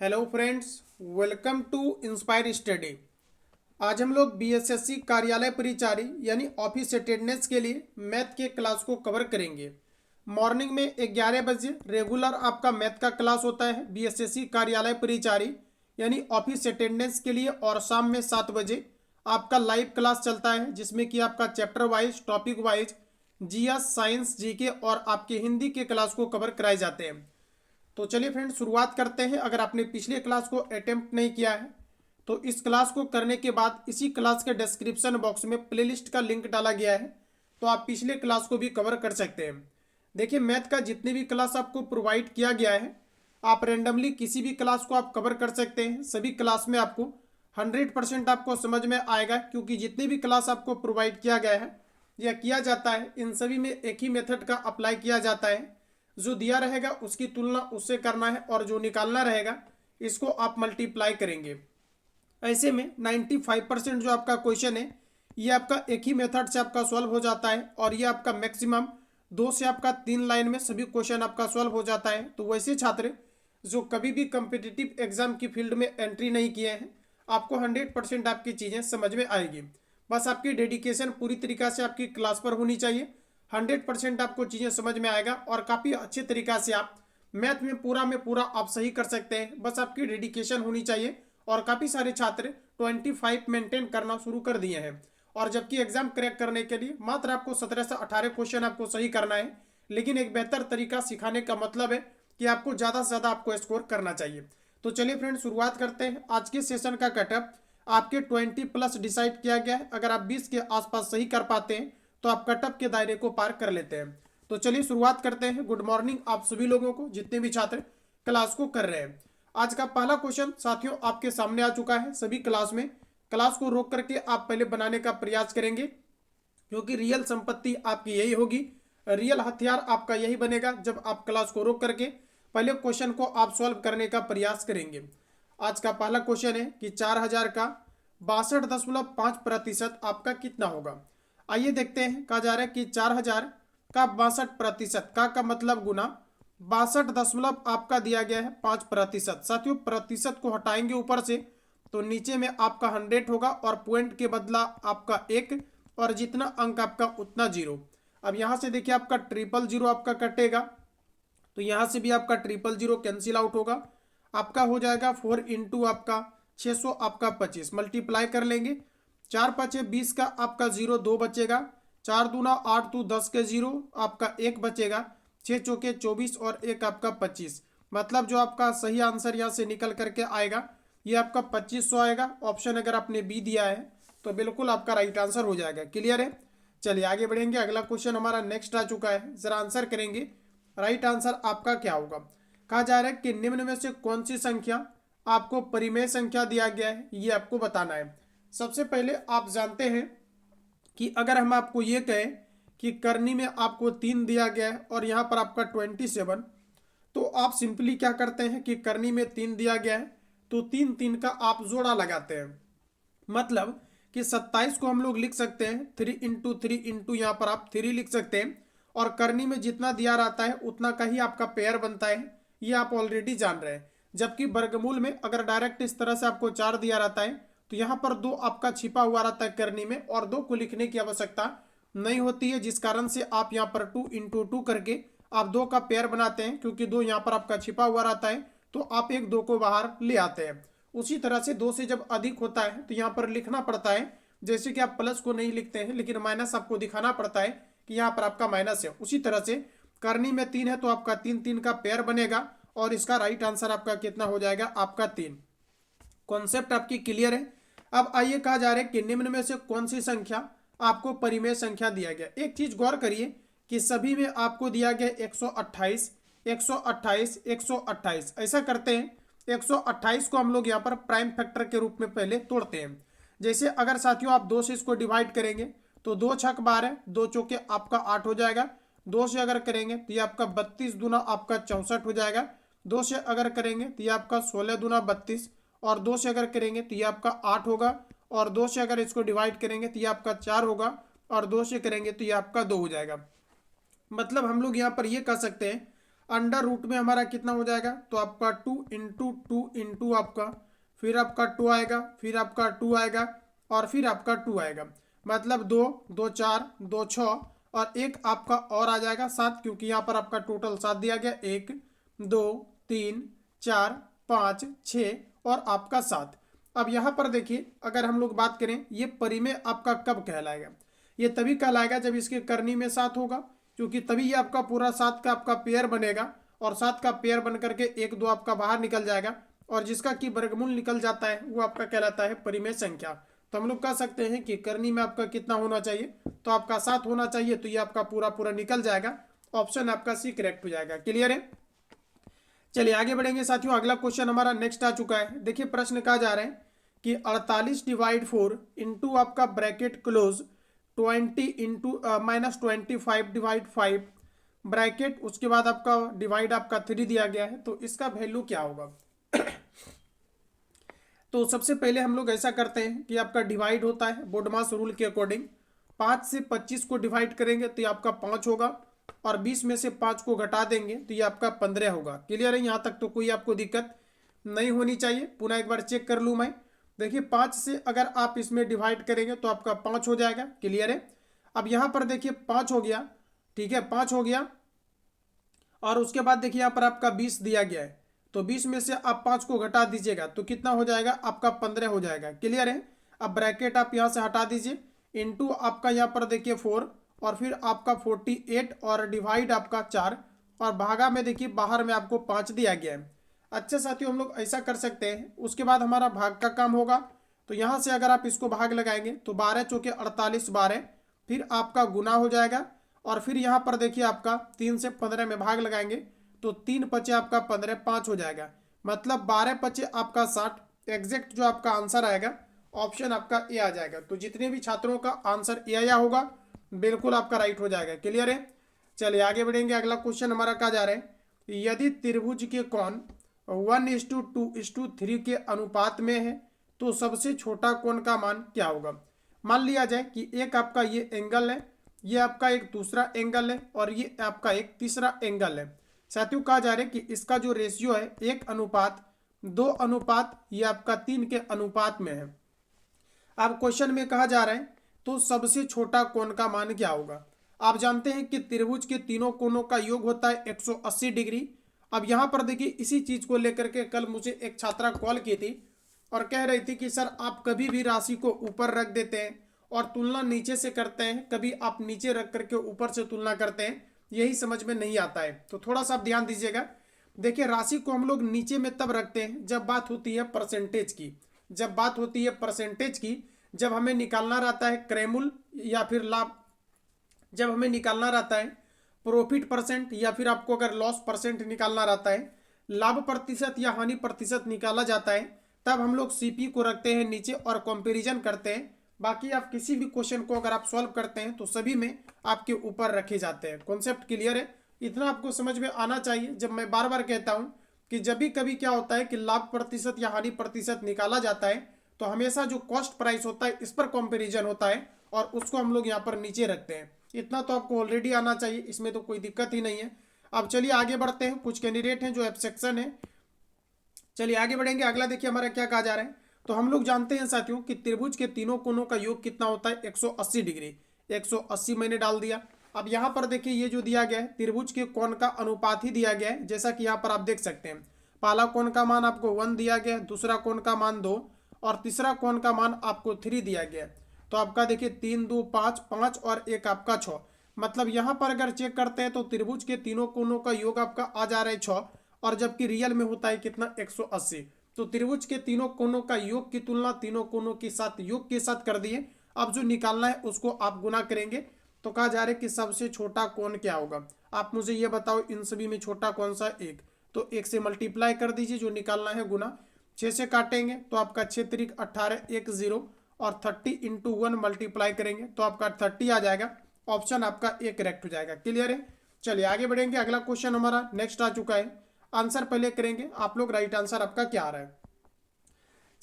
Hello friends, welcome to inspire study. आज हम लोग बीएसएससी कार्यालय परिचारी यानी ऑफिस अटेंडेंस के लिए मैथ के क्लास को कवर करेंगे। मॉर्निंग में 11 बजे रेगुलर आपका मैथ का क्लास होता है बीएसएससी कार्यालय परिचारी यानी ऑफिस अटेंडेंस के लिए, और शाम में 7 बजे आपका लाइव क्लास चलता है जिसमें कि आपका chapter wise, topic wise GS, science, GK और आपके हिंदी के क्लास को कवर कराए जाते हैं। तो चलिए फ्रेंड, शुरुआत करते हैं। अगर आपने पिछले क्लास को अटेम्प्ट नहीं किया है तो इस क्लास को करने के बाद इसी क्लास के डिस्क्रिप्शन बॉक्स में प्लेलिस्ट का लिंक डाला गया है, तो आप पिछले क्लास को भी कवर कर सकते हैं। देखिए, मैथ का जितने भी क्लास आपको प्रोवाइड किया गया है, आप रेंडमली किसी भी क्लास को आप कवर कर सकते हैं। सभी क्लास में आपको 100% आपको समझ में आएगा, क्योंकि जितने भी क्लास आपको प्रोवाइड किया गया है या किया जाता है, इन सभी में एक ही मेथड का अप्लाई किया जाता है। जो दिया रहेगा उसकी तुलना उससे करना है, और जो निकालना रहेगा इसको आप मल्टीप्लाई करेंगे। ऐसे में 95% जो आपका क्वेश्चन है ये आपका एक ही मेथड से आपका सॉल्व हो जाता है, और ये आपका मैक्सिमम 2 से आपका 3 लाइन में सभी क्वेश्चन आपका सॉल्व हो जाता है। तो वैसे छात्र जो कभी भी कम्पिटिटिव एग्जाम की फील्ड में एंट्री नहीं किए हैं, आपको 100% आपकी चीज़ें समझ में आएगी। बस आपकी डेडिकेशन पूरी तरीक़ा से आपकी क्लास पर होनी चाहिए। 100% आपको चीज़ें समझ में आएगा और काफ़ी अच्छे तरीक़ा से आप मैथ में पूरा आप सही कर सकते हैं। बस आपकी डेडिकेशन होनी चाहिए, और काफ़ी सारे छात्र 25 मेंटेन करना शुरू कर दिए हैं। और जबकि एग्जाम क्रैक करने के लिए मात्र आपको 17 से 18 क्वेश्चन आपको सही करना है, लेकिन एक बेहतर तरीका सिखाने का मतलब है कि आपको ज़्यादा से ज़्यादा आपको स्कोर करना चाहिए। तो चलिए फ्रेंड, शुरुआत करते हैं। आज के सेशन का कटअप आपके 20+ डिसाइड किया गया है। अगर आप 20 के आसपास सही कर पाते हैं तो आप कटअप के दायरे को पार कर लेते हैं। तो चलिए शुरुआत करते हैं। गुड मॉर्निंग आप सभी लोगों को, जितने भी छात्र क्लास को कर रहे हैं। आज का पहला क्वेश्चन साथियों आपके सामने आ चुका है। सभी क्लास में क्लास को रोक करके आप पहले बनाने का प्रयास करेंगे, क्योंकि रियल संपत्ति आपकी यही होगी, रियल हथियार आपका यही बनेगा जब आप क्लास को रोक करके पहले क्वेश्चन को आप सॉल्व करने का प्रयास करेंगे। आज का पहला क्वेश्चन है कि 4000 का 62.5% आपका कितना होगा। आइए देखते हैं। कहा जा रहा है कि 4000 का 62% का मतलब गुना 62 आपका दिया गया है 5%। साथियों, प्रतिशत को हटाएंगे ऊपर से तो नीचे में आपका 100 होगा, और पॉइंट के बदला आपका 1, और जितना अंक आपका उतना 0। अब यहाँ से देखिए आपका 000 आपका कटेगा, तो यहाँ से भी आपका 000 कैंसिल आउट होगा। आपका हो जाएगा 4 इंटू आपका 600 आपका 25, मल्टीप्लाई कर लेंगे। 4 5 20 का आपका 0 2 बचेगा, 4 दूना 8 2 10 के 0 आपका 1 बचेगा, 6 चौके 24 और 1 आपका 25। मतलब जो आपका सही आंसर यहाँ से निकल करके आएगा ये आपका 2500 आएगा। ऑप्शन अगर आपने बी दिया है तो बिल्कुल आपका राइट आंसर हो जाएगा। क्लियर है? चलिए आगे बढ़ेंगे। अगला क्वेश्चन हमारा नेक्स्ट आ चुका है, जरा आंसर करेंगे। राइट आंसर आपका क्या होगा। कहा जा रहा है कि निम्न में से कौन सी संख्या आपको परिमेय संख्या दिया गया है, ये आपको बताना है। सबसे पहले आप जानते हैं कि अगर हम आपको ये कहें कि करनी में आपको 3 दिया गया है और यहाँ पर आपका 27, तो आप सिंपली क्या करते हैं कि करनी में 3 दिया गया है तो 3 3 का आप जोड़ा लगाते हैं। मतलब कि 27 को हम लोग लिख सकते हैं 3 इंटू 3 इंटू यहाँ पर आप 3 लिख सकते हैं, और करनी में जितना दिया रहता है उतना का ही आपका पेयर बनता है, ये आप ऑलरेडी जान रहे हैं। जबकि वर्गमूल में अगर डायरेक्ट इस तरह से आपको 4 दिया रहता है तो यहाँ पर 2 आपका छिपा हुआ रहता है करनी में, और 2 को लिखने की आवश्यकता नहीं होती है, जिस कारण से आप यहाँ पर 2 इंटू 2 करके आप 2 का पेयर बनाते हैं। क्योंकि 2 यहाँ पर आपका छिपा हुआ रहता है तो आप 1 2 को बाहर ले आते हैं। उसी तरह से 2 से जब अधिक होता है तो यहाँ पर लिखना पड़ता है, जैसे कि आप प्लस को नहीं लिखते हैं लेकिन माइनस आपको दिखाना पड़ता है कि यहाँ पर आपका माइनस है। उसी तरह से करनी में 3 है तो आपका 3 3 का पेयर बनेगा, और इसका राइट आंसर आपका कितना हो जाएगा, आपका 3। कॉन्सेप्ट आपकी क्लियर है। अब आइए, कहा जा रहा है कि निम्न में से कौन सी संख्या आपको परिमेय संख्या दिया गया। एक चीज गौर करिए कि सभी में आपको दिया गया 128 128 128। ऐसा करते हैं, 128 को हम लोग यहाँ पर प्राइम फैक्टर के रूप में पहले तोड़ते हैं। जैसे अगर साथियों आप 2 से इसको डिवाइड करेंगे तो 2 छक 12, 2 चौके आपका 8 हो जाएगा। 2 से अगर करेंगे तो ये आपका 32 दूना आपका 64 हो जाएगा। 2 से अगर करेंगे तो ये आपका 16 दूना 32, और 2 से अगर करेंगे तो ये आपका 8 होगा, और 2 से अगर इसको डिवाइड करेंगे तो ये आपका 4 होगा, और 2 से करेंगे तो ये आपका 2 हो जाएगा। मतलब हम लोग यहाँ पर ये कह सकते हैं अंडर रूट में हमारा कितना हो जाएगा, तो आपका 2 आपका, फिर आपका 2 आएगा, फिर आपका 2 आएगा और फिर आपका 2 आएगा। मतलब 2 2 4 2 6 और एक आपका और आ जाएगा 7, क्योंकि यहाँ पर आपका टोटल 7 दिया गया, 1 2 3 4 5 6 और आपका 7। अब यहाँ पर देखिए, अगर हम लोग बात करें ये परिमेय आपका कब कहलाएगा, ये तभी कहलाएगा जब इसके करनी में 7 होगा, क्योंकि तभी ये आपका पूरा 7 का आपका पेयर बनेगा और 7 का पेयर बन करके 1 2 आपका बाहर निकल जाएगा और जिसका कि वर्गमूल निकल जाता है वो आपका कहलाता है परिमेय संख्या। तो हम लोग कह सकते हैं कि करनी में आपका कितना होना चाहिए, तो आपका 7 होना चाहिए, तो ये आपका पूरा पूरा निकल जाएगा। ऑप्शन आपका सी करेक्ट हो जाएगा। क्लियर है। चलिए आगे बढ़ेंगे साथियों, अगला क्वेश्चन हमारा नेक्स्ट आ चुका है। देखिए प्रश्न कहा जा रहा है कि 48 डिवाइड 4 इंटू आपका bracket close 20 into -25 divide 5 bracket, उसके बाद आपका डिवाइड आपका 3 दिया गया है, तो इसका वैल्यू क्या होगा। तो सबसे पहले हम लोग ऐसा करते हैं कि आपका डिवाइड होता है बोडमास रूल के अकॉर्डिंग, 5 से 25 को डिवाइड करेंगे तो ये आपका 5 होगा और 20 में से 5 को घटा देंगे तो ये आपका 15 होगा। क्लियर है, यहाँ तक तो कोई आपको दिक्कत नहीं होनी चाहिए। पुनः एक बार चेक कर लूँ मैं। देखिए 5 से अगर आप इसमें डिवाइड करेंगे तो आपका 5 हो जाएगा। क्लियर है। अब यहाँ पर देखिए 5 हो गया, ठीक है, 5 हो गया और उसके बाद देखिए यहाँ पर आपका 20 दिया गया है, तो 20 में से आप 5 को घटा दीजिएगा तो कितना हो जाएगा, आपका 15 हो जाएगा। क्लियर है। अब ब्रैकेट आप यहाँ से हटा दीजिए, इनटू आपका यहाँ पर देखिए 4 और फिर आपका 48 और डिवाइड आपका 4 और भागा में देखिए बाहर में आपको 5 दिया गया है। अच्छा साथियों, हम लोग ऐसा कर सकते हैं, उसके बाद हमारा भाग का काम होगा। तो यहाँ से अगर आप इसको भाग लगाएंगे तो 12 चौके 48 12, फिर आपका गुना हो जाएगा और फिर यहाँ पर देखिए आपका 3 से 15 में भाग लगाएंगे तो 3 पचे आपका 15, 5 हो जाएगा। मतलब 12 पचे आपका 60। एग्जैक्ट जो आपका आंसर आएगा ऑप्शन आपका ए आ जाएगा। तो जितने भी छात्रों का आंसर ए आया होगा बिल्कुल आपका राइट हो जाएगा। क्लियर है। चलिए आगे बढ़ेंगे। अगला क्वेश्चन हमारा कहा जा रहा है, यदि त्रिभुज के कोण 1:2:3 के अनुपात में है तो सबसे छोटा कोण का मान क्या होगा। मान लिया जाए कि एक आपका ये एंगल है, ये आपका एक दूसरा एंगल है और ये आपका एक तीसरा एंगल है। साथियों कहा जा रहा है कि इसका जो रेशियो है 1:2 ये आपका 3 के अनुपात में है। अब क्वेश्चन में कहा जा रहा है तो सबसे छोटा कोण का मान क्या होगा। आप जानते हैं कि त्रिभुज के तीनों कोणों का योग होता है 180 डिग्री। अब यहाँ पर देखिए इसी चीज को लेकर के कल मुझे एक छात्रा कॉल की थी और कह रही थी कि सर आप कभी भी राशि को ऊपर रख देते हैं और तुलना नीचे से करते हैं, कभी आप नीचे रख करके ऊपर से तुलना करते हैं, यही समझ में नहीं आता है। तो थोड़ा सा आप ध्यान दीजिएगा। देखिए राशि को हम लोग नीचे में तब रखते हैं जब बात होती है परसेंटेज की, जब बात होती है परसेंटेज की, जब हमें निकालना रहता है क्रैमुल या फिर लाभ, जब हमें निकालना रहता है प्रॉफिट परसेंट या फिर आपको अगर लॉस परसेंट निकालना रहता है, लाभ प्रतिशत या हानि प्रतिशत निकाला जाता है, तब हम लोग सीपी को रखते हैं नीचे और कंपैरिजन करते हैं। बाकी आप किसी भी क्वेश्चन को अगर आप सॉल्व करते हैं तो सभी में आपके ऊपर रखे जाते हैं। कॉन्सेप्ट क्लियर है, इतना आपको समझ में आना चाहिए। जब मैं बार बार कहता हूं कि जब भी कभी क्या होता है कि लाभ प्रतिशत या हानि प्रतिशत निकाला जाता है तो हमेशा जो कॉस्ट प्राइस होता है इस पर कंपैरिजन होता है और उसको हम लोग यहाँ पर नीचे रखते हैं। इतना तो आपको ऑलरेडी आना चाहिए, इसमें तो कोई दिक्कत ही नहीं है। अब चलिए आगे बढ़ते हैं। कुछ कैंडिडेट हैं जो एब्सेक्शन है, चलिए आगे बढ़ेंगे। अगला देखिए हमारा क्या कहा जा रहा है। तो हम लोग जानते हैं साथियों कि त्रिभुज के तीनों कोणों का योग कितना होता है 180 डिग्री। 180 मैंने डाल दिया। अब यहाँ पर देखिए ये जो दिया गया है त्रिभुज के कोण का अनुपात ही दिया गया है, जैसा कि यहाँ पर आप देख सकते हैं। पहला कोण का मान आपको 1 दिया गया, दूसरा कोण का मान 2 और तीसरा कोण का मान आपको 3 दिया गया। तो आपका देखिए 3 2 5 5 और 1 आपका 6। मतलब यहाँ पर अगर चेक करते हैं तो त्रिभुज के तीनों कोणों का योग आपका आ जा रहा है 6 और जबकि रियल में होता है कितना 180। तो त्रिभुज के तीनों कोणों का योग की तुलना तीनों कोणों के साथ योग के साथ कर दिए। अब जो निकालना है उसको आप गुना करेंगे। तो कहा जा रहा है कि सबसे छोटा कोण क्या होगा। आप मुझे ये बताओ इन सभी में छोटा कौन सा, 1। तो 1 से मल्टीप्लाई कर दीजिए, जो निकालना है गुना। 6 से काटेंगे तो आपका 6 3 18 1 0 और 30 × 1 मल्टीप्लाई करेंगे तो आपका 30 आ जाएगा। ऑप्शन आपका ए करेक्ट हो जाएगा। क्लियर है। चलिए आगे बढ़ेंगे। अगला क्वेश्चन हमारा नेक्स्ट आ चुका है। आंसर पहले करेंगे आप लोग, राइट आंसर आपका क्या आ रहा है।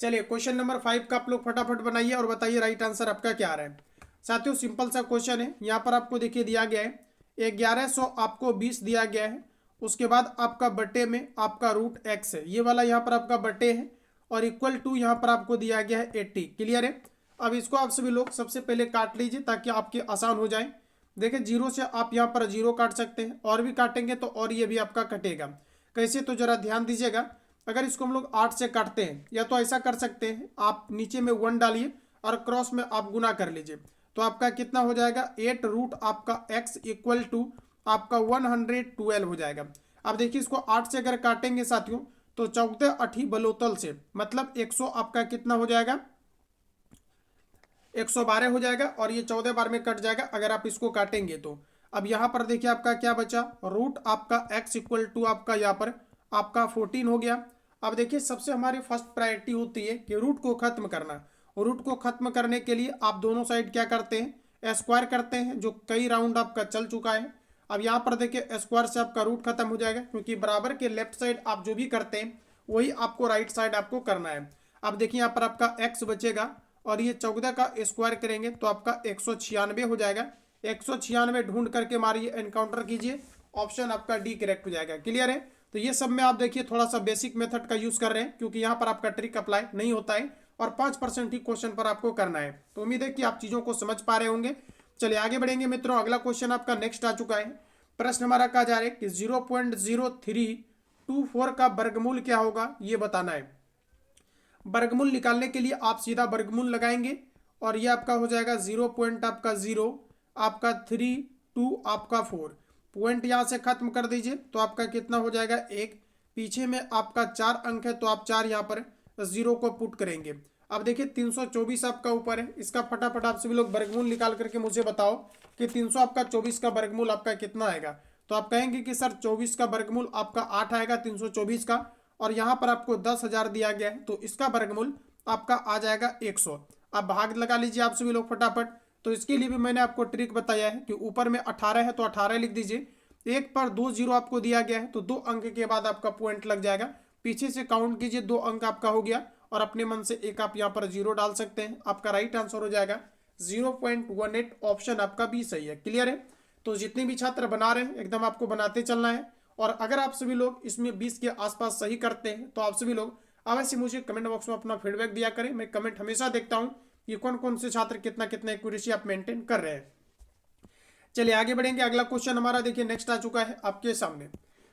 चलिए क्वेश्चन नंबर 5 का आप लोग फटाफट बनाइए और बताइए राइट आंसर आपका क्या आ रहा है। साथियों सिंपल सा क्वेश्चन है। यहाँ पर आपको देखिए दिया गया है 1100 आपको 20 दिया गया है उसके बाद आपका बटे में आपका रूट एक्स है, ये वाला यहाँ पर आपका बटे है, और इक्वल टू यहाँ पर आपको दिया गया है 80। क्लियर है। अब इसको आप सभी लोग सबसे पहले काट लीजिए ताकि आपके आसान हो जाए। देखिए जीरो से आप यहाँ पर जीरो काट सकते हैं, और भी काटेंगे तो और ये भी आपका कटेगा। कैसे, तो जरा ध्यान दीजिएगा। अगर इसको हम लोग 8 से काटते हैं, या तो ऐसा कर सकते हैं, आप नीचे में 1 डालिए और क्रॉस में आप गुना कर लीजिए, तो आपका कितना हो जाएगा 8 रूट आपका x इक्वल टू आपका 112 हो जाएगा। अब देखिए इसको 8 से अगर काटेंगे साथियों, तो 14 अठी बलोतल से मतलब 100 आपका कितना हो जाएगा 112 हो जाएगा, और ये 14 बार में कट जाएगा अगर आप इसको काटेंगे तो। अब यहाँ पर देखिए आपका क्या बचा, रूट आपका x इक्वल टू आपका यहाँ पर आपका 14 हो गया। अब देखिए सबसे हमारी फर्स्ट प्रायोरिटी होती है कि रूट को खत्म करना। रूट को खत्म करने के लिए आप दोनों साइड क्या करते हैं, स्क्वायर करते हैं, जो कई राउंड आपका चल चुका है। अब यहाँ पर देखिए स्क्वायर से आपका रूट खत्म हो जाएगा, क्योंकि बराबर के लेफ्ट साइड आप जो भी करते हैं वही आपको राइट साइड आपको करना है। अब देखिए यहाँ पर आपका x बचेगा, और ये 14 का स्क्वायर करेंगे तो आपका 196 हो जाएगा। 196 ढूंढ करके मारिए, एनकाउंटर कीजिए, ऑप्शन आपका डी करेक्ट हो जाएगा। क्लियर है। तो ये सब में आप देखिए थोड़ा सा बेसिक मेथड का यूज कर रहे हैं, क्योंकि यहाँ पर आपका ट्रिक अप्लाई नहीं होता है, और 5% ही क्वेश्चन पर आपको करना है। तो उम्मीद है कि आप चीजों को समझ पा रहे होंगे। चलिए आगे बढ़ेंगे मित्रों। अगला क्वेश्चन आपका नेक्स्ट आ चुका है। प्रश्न हमारा कहा जा रहा है कि 0.0324 का वर्गमूल क्या होगा, ये बताना है। वर्गमूल निकालने के लिए आप सीधा वर्गमूल लगाएंगे, और ये आपका हो जाएगा 0.0 आपका 32 आपका 4। पॉइंट यहाँ से खत्म कर दीजिए तो आपका कितना हो जाएगा 1। पीछे में आपका 4 अंक है, तो आप 4 यहाँ पर 0 को पुट करेंगे। अब देखिए 324 आपका ऊपर है, इसका फटाफट आप सभी लोग वर्गमूल निकाल करके मुझे बताओ कि 300 आपका 24 का वर्गमूल आपका कितना आएगा। तो आप कहेंगे कि सर 24 का वर्गमूल आपका 8 आएगा 324 का, और यहाँ पर आपको 10,000 दिया गया है, तो इसका वर्गमूल आपका आ जाएगा 100। अब भाग लगा लीजिए आप सभी लोग फटाफट। तो इसके लिए भी मैंने आपको ट्रिक बताया है कि ऊपर में 18 है तो 18 लिख दीजिए, 1 पर 2 जीरो आपको दिया गया है, तो 2 अंक के बाद आपका पॉइंट लग जाएगा। पीछे से काउंट कीजिए, 2 अंक आपका हो गया, और अपने मन से एक आप यहाँ पर जीरो डाल सकते हैं। आपका राइट आंसर हो जाएगा 0.18, ऑप्शन आपका भी सही है। क्लियर है। तो जितने भी छात्र बना रहे हैं एकदम आपको बनाते चलना है, और अगर आप सभी लोग इसमें 20 के आसपास सही करते हैं तो आप सभी लोग अवश्य मुझे कमेंट बॉक्स में अपना फीडबैक दिया करें। मैं कमेंट हमेशा देखता हूं कि कौन कौन से छात्र कितना कितना एक्यूरेसी आप मेंटेन कर रहे हैं। चलिए आगे बढ़ेंगे। अगला क्वेश्चन हमारा देखिए नेक्स्ट आ चुका है आपके सामने।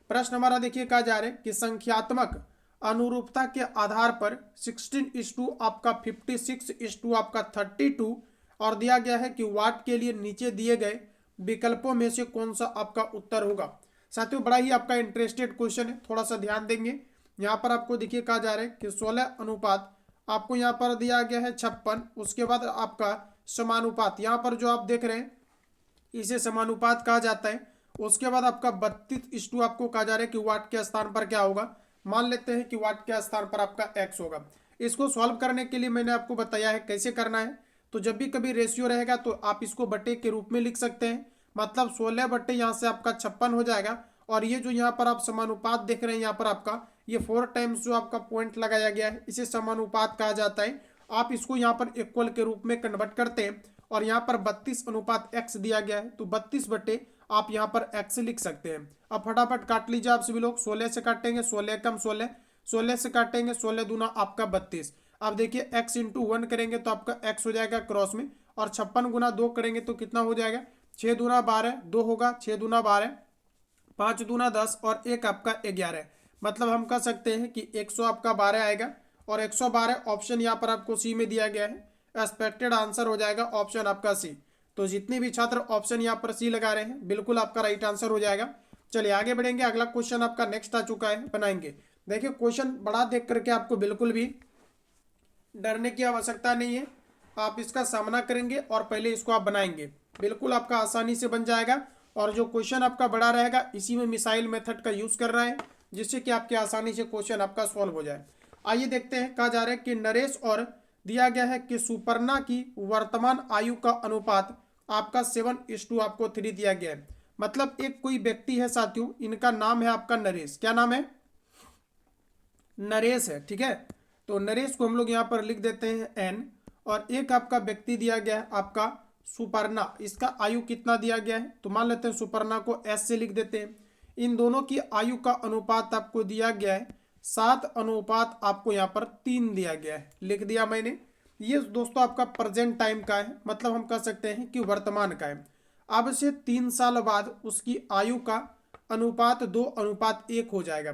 प्रश्न हमारा देखिए कहा जा रहा है कि संख्यात्मक अनुरूपता के आधार पर 16:2 आपका 56:2 आपका 32, और दिया गया है कि वाट के लिए नीचे दिए गए विकल्पों में से कौन सा आपका उत्तर होगा। साथियों बड़ा ही आपका इंटरेस्टेड क्वेश्चन है, थोड़ा सा ध्यान देंगे। यहाँ पर आपको देखिए कहा जा रहा है कि 16 अनुपात आपको यहाँ पर दिया गया है 56, उसके बाद आपका समानुपात यहाँ पर जो आप देख रहे हैं इसे समानुपात कहा जाता है। उसके बाद आपका 32:2 आपको कहा जा रहा है कि वाट के स्थान पर क्या होगा। मान लेते हैं कि वाट के स्थान पर आपका x होगा। इसको सॉल्व करने के लिए मैंने आपको बताया है कैसे करना है। तो जब भी कभी रेशियो रहेगा तो आप इसको बटे के रूप में लिख सकते हैं, मतलब 16 बटे यहाँ से आपका 56 हो जाएगा, और ये जो यहाँ पर आप समानुपात देख रहे हैं यहाँ पर आपका ये 4 टाइम्स जो आपका पॉइंट लगाया गया है इसे समानुपात कहा जाता है। आप इसको यहाँ पर इक्वल के रूप में कन्वर्ट करते हैं, और यहाँ पर 32 अनुपात x दिया गया है, तो 32 बटे आप यहाँ पर x लिख सकते हैं। अब फटाफट काट लीजिए आप सभी लोग। 16 से काटेंगे 16 कम 16, 16 से काटेंगे 16 दूना आपका 32। अब देखिए x इंटू 1 करेंगे तो आपका x हो जाएगा क्रॉस में, और 56 गुना 2 करेंगे तो कितना हो जाएगा 6 दूना 12, 2 होगा 6 दूना 12, 5 दूना 10, और 1 आपका 11। मतलब हम कह सकते हैं कि 100 आपका 12 आएगा, और 112 ऑप्शन यहाँ पर आपको सी में दिया गया है। एक्सपेक्टेड आंसर हो जाएगा ऑप्शन आपका सी। तो जितने भी छात्र ऑप्शन यहाँ पर सी लगा रहे हैं बिल्कुल आपका राइट आंसर हो जाएगा। चलिए आगे बढ़ेंगे। अगला क्वेश्चन आपका नेक्स्ट आ चुका है, बनाएंगे। देखिए क्वेश्चन बड़ा देख करके आपको बिल्कुल भी डरने की आवश्यकता नहीं है, आप इसका सामना करेंगे और पहले इसको आप बनाएंगे, बिल्कुल आपका आसानी से बन जाएगा। और जो क्वेश्चन आपका बड़ा रहेगा इसी में मिसाइल मेथड का यूज कर रहा है, जिससे कि आपके आसानी से क्वेश्चन आपका सॉल्व हो जाए। आइए देखते हैं। कहा जा रहा है कि नरेश और दिया गया है कि सुपर्णा की वर्तमान आयु का अनुपात आपका 7:2 आपको 3 दिया गया है। मतलब एक कोई व्यक्ति है साथियों, इनका नाम है आपका नरेश। क्या नाम है? नरेश है। ठीक है, तो नरेश को हम लोग यहाँ पर लिख देते हैं n, और एक आपका व्यक्ति दिया गया है आपका सुपर्णा, इसका आयु कितना दिया गया है तो मान लेते हैं सुपर्णा को s से लिख देते हैं। इन दोनों की आयु का अनुपात आपको दिया गया है 7:3 आपको यहाँ पर 3 दिया गया है, लिख दिया मैंने। ये दोस्तों आपका प्रेजेंट टाइम का है, मतलब हम कह सकते हैं कि वर्तमान का है। अब से 3 साल बाद उसकी आयु का अनुपात 2:1 हो जाएगा।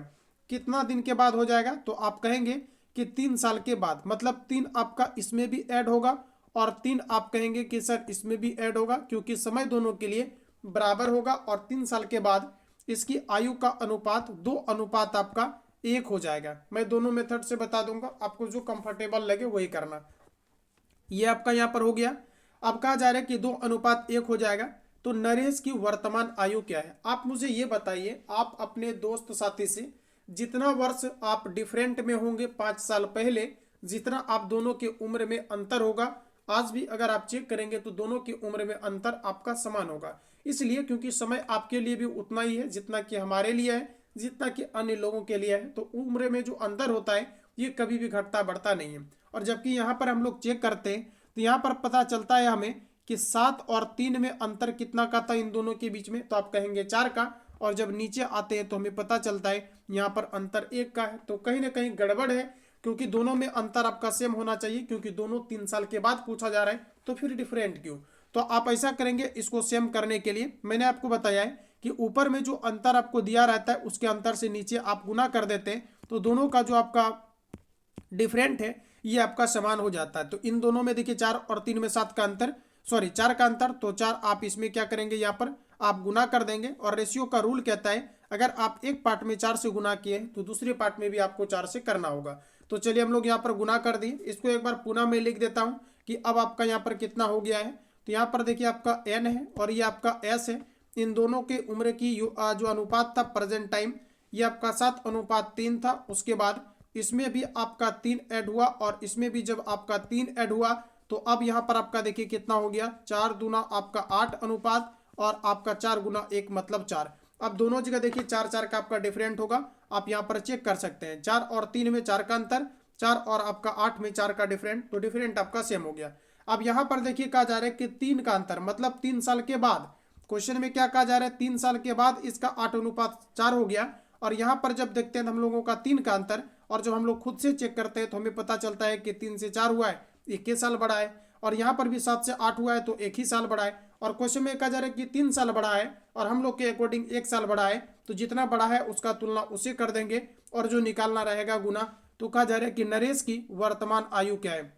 कितना दिन के बाद हो जाएगा, तो आप कहेंगे कि 3 साल के बाद, मतलब 3 आपका इसमें भी ऐड होगा और 3 आप कहेंगे कि सर इसमें भी ऐड होगा, क्योंकि समय दोनों के लिए बराबर होगा और 3 साल के बाद इसकी आयु का अनुपात 2:1 हो जाएगा। मैं दोनों मेथड से बता दूंगा, आपको जो कंफर्टेबल लगे वही करना। ये आपका यहाँ पर हो गया। अब कहा जा रहा है कि 2:1 हो जाएगा। तो नरेश की वर्तमान आयु क्या है, आप मुझे ये बताइए। आप अपने दोस्त साथी से जितना वर्ष आप डिफरेंट में होंगे 5 साल पहले, जितना आप दोनों के उम्र में अंतर होगा, आज भी अगर आप चेक करेंगे तो दोनों की उम्र में अंतर आपका समान होगा। इसलिए क्योंकि समय आपके लिए भी उतना ही है जितना कि हमारे लिए है, जितना कि अन्य लोगों के लिए है। तो उम्र में जो अंतर होता है ये कभी भी घटता बढ़ता नहीं है। और जबकि यहाँ पर हम लोग चेक करते हैं तो यहाँ पर पता चलता है हमें कि 7 और 3 में अंतर कितना का था इन दोनों के बीच में, तो आप कहेंगे 4 का। और जब नीचे आते हैं तो हमें पता चलता है यहाँ पर अंतर 1 का है। तो कहीं ना कहीं गड़बड़ है, क्योंकि दोनों में अंतर आपका सेम होना चाहिए, क्योंकि दोनों 3 साल के बाद पूछा जा रहा है, तो फिर डिफरेंट क्यों। तो आप ऐसा करेंगे, इसको सेम करने के लिए मैंने आपको बताया है कि ऊपर में जो अंतर आपको दिया रहता है उसके अंतर से नीचे आप गुना कर देते हैं, तो दोनों का जो आपका डिफरेंट है ये आपका समान हो जाता है। तो इन दोनों में देखिए 4 और 3 में 7 का अंतर, सॉरी 4 का अंतर, तो 4 आप इसमें क्या करेंगे, यहाँ पर आप गुना कर देंगे। और रेशियो का रूल कहता है अगर आप एक पार्ट में 4 से गुना किए तो दूसरे पार्ट में भी आपको 4 से करना होगा। तो चलिए हम लोग यहाँ पर गुना कर दिए। इसको एक बार पुनः मैं लिख देता हूँ कि अब आपका यहाँ पर कितना हो गया है। तो यहाँ पर देखिए आपका n है और ये आपका s है। इन दोनों के उम्र की जो अनुपात था प्रेजेंट टाइम, ये आपका 7:3 था। उसके बाद इसमें भी आपका 3 ऐड हुआ और इसमें भी जब आपका 3 ऐड हुआ तो अब यहाँ पर आपका देखिए कितना हो गया, 4 दूना आपका 8 अनुपात और आपका 4 गुना 1 मतलब 4। अब दोनों जगह देखिए 4 का आपका डिफरेंट होगा, आप यहाँ पर चेक कर सकते हैं। 4 और 3 में 4 का अंतर, 4 और आपका 8 में 4 का डिफरेंट, तो डिफरेंट आपका सेम हो गया। अब यहाँ पर देखिए कहा जा रहा है कि 3 का अंतर, मतलब 3 साल के बाद। क्वेश्चन में क्या कहा जा रहा है, 3 साल के बाद इसका 8:4 हो गया। और यहाँ पर जब देखते हैं हम लोगों का 3 का अंतर, और जब हम लोग खुद से चेक करते हैं तो हमें पता चलता है कि 3 से 4 हुआ है, 1 साल बढ़ा है। और यहाँ पर भी 7 से 8 हुआ है तो 1 ही साल बढ़ा है। और क्वेश्चन में कहा जा रहा है कि 3 साल बढ़ा है और हम लोग के अकॉर्डिंग 1 साल बढ़ा है, तो जितना बढ़ा है उसका तुलना उसे कर देंगे और जो निकालना रहेगा गुना। तो कहा जा रहा है कि नरेश की वर्तमान आयु क्या है।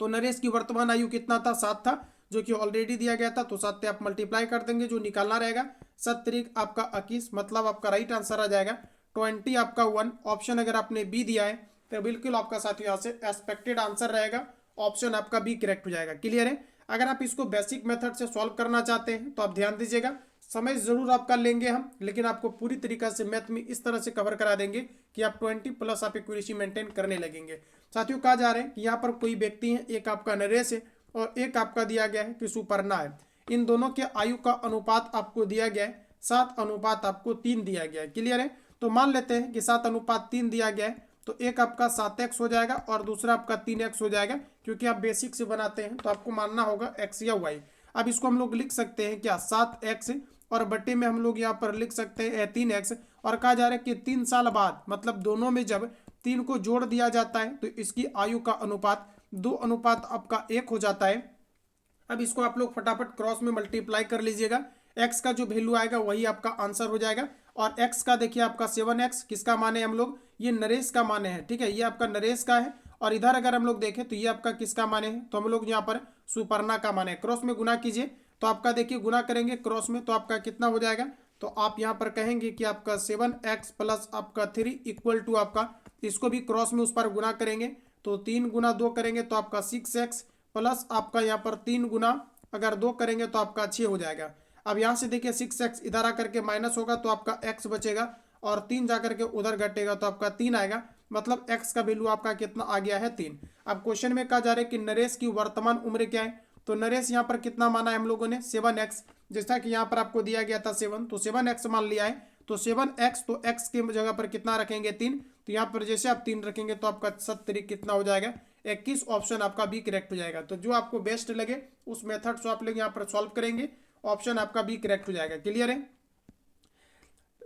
तो नरेश की वर्तमान आयु कितना था, 7 था, जो कि ऑलरेडी दिया गया था। तो 7 से आप मल्टीप्लाई कर देंगे, जो निकालना रहेगा 7 आपका 21, मतलब आपका राइट आंसर आ जाएगा 20 आपका 1। ऑप्शन अगर आपने बी दिया है तो बिल्कुल आपका साथ यहाँ से एक्सपेक्टेड आंसर रहेगा, ऑप्शन आपका बी करेक्ट हो जाएगा। क्लियर है। अगर आप इसको बेसिक मेथड से सॉल्व करना चाहते हैं तो आप ध्यान दीजिएगा, समय जरूर आपका लेंगे हम, लेकिन आपको पूरी तरीका से मैथ में इस तरह से कवर करा देंगे कि आप 20 प्लस आप एक्यूरेसी मेंटेन करने लगेंगे। साथियों कहा जा रहा है कि यहाँ पर कोई व्यक्ति है, एक आपका नरेश है और एक आपका दिया गया है कि सुपर्णा है। इन दोनों के आयु का अनुपात आपको दिया गया है 7:3 दिया गया है। क्लियर है। तो मान लेते हैं कि 7:3 दिया गया है, तो एक आपका 7x हो जाएगा और दूसरा आपका 3x हो जाएगा, क्योंकि आप बेसिक से बनाते हैं तो आपको मानना होगा x या y। अब इसको हम लोग लिख सकते हैं क्या, 7x और बट्टे में हम लोग यहाँ पर लिख सकते हैं 3x। और कहा जा रहा है कि 3 साल बाद, मतलब दोनों में जब 3 को जोड़ दिया जाता है तो इसकी आयु का अनुपात 2:1 आपका 1 हो जाता है। अब इसको आप लोग फटाफट क्रॉस में मल्टीप्लाई कर लीजिएगा, x का जो वैल्यू आएगा वही आपका आंसर हो जाएगा। और x का देखिए आपका 7x किसका माने हम लोग, ये नरेश का माने हैं। ठीक है, ये आपका नरेश का है। और इधर अगर हम लोग देखें तो ये आपका किसका माने है, तो हम लोग यहाँ पर सुपर्णा का माने। क्रॉस में गुना कीजिए तो आपका देखिए गुना करेंगे क्रॉस में तो आपका कितना हो जाएगा, तो आप यहाँ पर कहेंगे कि आपका 7x प्लस आपका 3 इक्वल टू आपका, इसको भी क्रॉस में उस पर गुना करेंगे तो 3 गुना 2 करेंगे तो आपका 6x प्लस आपका यहाँ पर 3 गुना अगर 2 करेंगे तो आपका 6 हो जाएगा। अब यहाँ से देखिए 6x इधर आकर के माइनस होगा तो आपका x बचेगा और 3 जाकर के उधर घटेगा तो आपका 3 आएगा, मतलब x का वैल्यू आपका कितना आ गया है 3। अब क्वेश्चन में कहा जा रहा है कि नरेश की वर्तमान उम्र क्या है, तो नरेश यहाँ पर कितना माना है हम लोगों ने 7x, जैसा कि यहाँ पर आपको दिया गया था 7, तो 7x मान लिया है। तो 7x, तो x के जगह पर कितना रखेंगे 3, तो यहाँ पर जैसे आप 3 रखेंगे तो आपका 7 कितना हो जाएगा 21, ऑप्शन आपका बी करेक्ट हो जाएगा। तो जो आपको बेस्ट लगे उस मेथड से आप लोग यहाँ पर सॉल्व करेंगे, ऑप्शन आपका बी करेक्ट हो जाएगा। क्लियर है।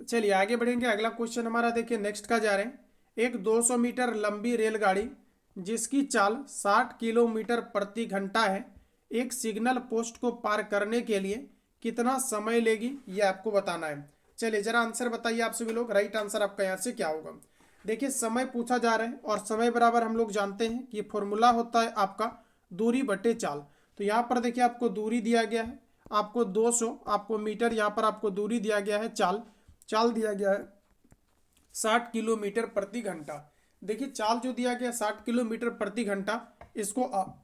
चलिए आगे बढ़ेंगे। अगला क्वेश्चन हमारा देखिए नेक्स्ट का जा रहे हैं। एक 200 मीटर लंबी रेलगाड़ी जिसकी चाल 60 किलोमीटर प्रति घंटा है, एक सिग्नल पोस्ट को पार करने के लिए कितना समय लेगी, ये आपको बताना है। चलिए जरा आंसर बताइए आप सभी लोग, राइट आंसर आपका यहाँ से क्या होगा। देखिए समय पूछा जा रहा है और समय बराबर हम लोग जानते हैं कि फॉर्मूला होता है आपका दूरी बटे चाल। तो यहाँ पर देखिए आपको दूरी दिया गया है, आपको 200 आपको मीटर, यहाँ पर आपको दूरी दिया गया है, चाल चाल दिया गया है 60 किलोमीटर प्रति घंटा। देखिए चाल जो दिया गया 60 किलोमीटर प्रति घंटा, इसको आप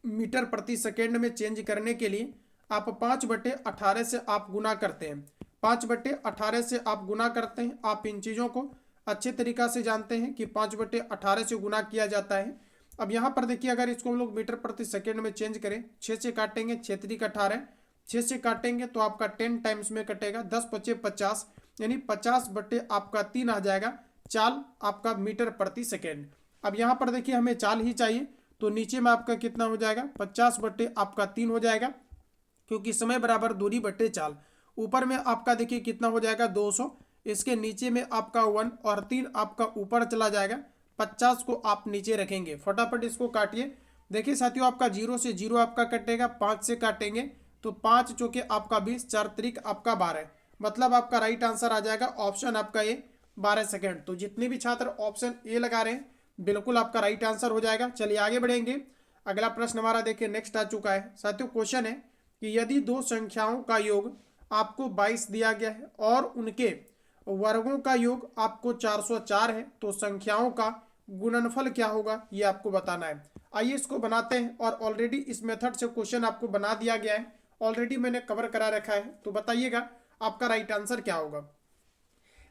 मीटर प्रति सेकेंड में चेंज करने के लिए आप 5/18 से आप गुना करते हैं। 5/18 से आप गुना करते हैं। आप इन चीज़ों को अच्छे तरीका से जानते हैं कि 5/18 से गुना किया जाता है। अब यहाँ पर देखिए अगर इसको हम लोग मीटर प्रति सेकेंड में चेंज करें, 6 से काटेंगे, 6 3 18, 6 से काटेंगे तो आपका 10 टाइम्स में कटेगा, 10 5 50, यानी 50 बटे आपका 3 आ जाएगा चाल आपका मीटर प्रति सेकेंड। अब यहाँ पर देखिए हमें चाल ही चाहिए, तो नीचे में आपका कितना हो जाएगा, 50 बटे आपका 3 हो जाएगा, क्योंकि समय बराबर दूरी बटे चाल। ऊपर में आपका देखिए कितना हो जाएगा 200, इसके नीचे में आपका 1 और 3 आपका ऊपर चला जाएगा, 50 को आप नीचे रखेंगे। फटाफट इसको काटिए। देखिए साथियों आपका 0 से 0 आपका कटेगा, 5 से काटेंगे तो 5 चौके आपका 20, 4 त्रिक आपका 12, मतलब आपका राइट आंसर आ जाएगा ऑप्शन आपका ए 12 सेकेंड। तो जितने भी छात्र ऑप्शन ए लगा रहे हैं बिल्कुल आपका राइट आंसर हो जाएगा। चलिए आगे बढ़ेंगे। अगला प्रश्न हमारा देखिए नेक्स्ट आ चुका है। साथियों क्वेश्चन है कि यदि दो संख्याओं का योग आपको 22 दिया गया है और उनके वर्गों का योग आपको 404 है, तो संख्याओं का गुणनफल क्या होगा, ये आपको बताना है। आइए इसको बनाते हैं। और ऑलरेडी इस मेथड से क्वेश्चन आपको बना दिया गया है, ऑलरेडी मैंने कवर करा रखा है। तो बताइएगा आपका राइट आंसर क्या होगा।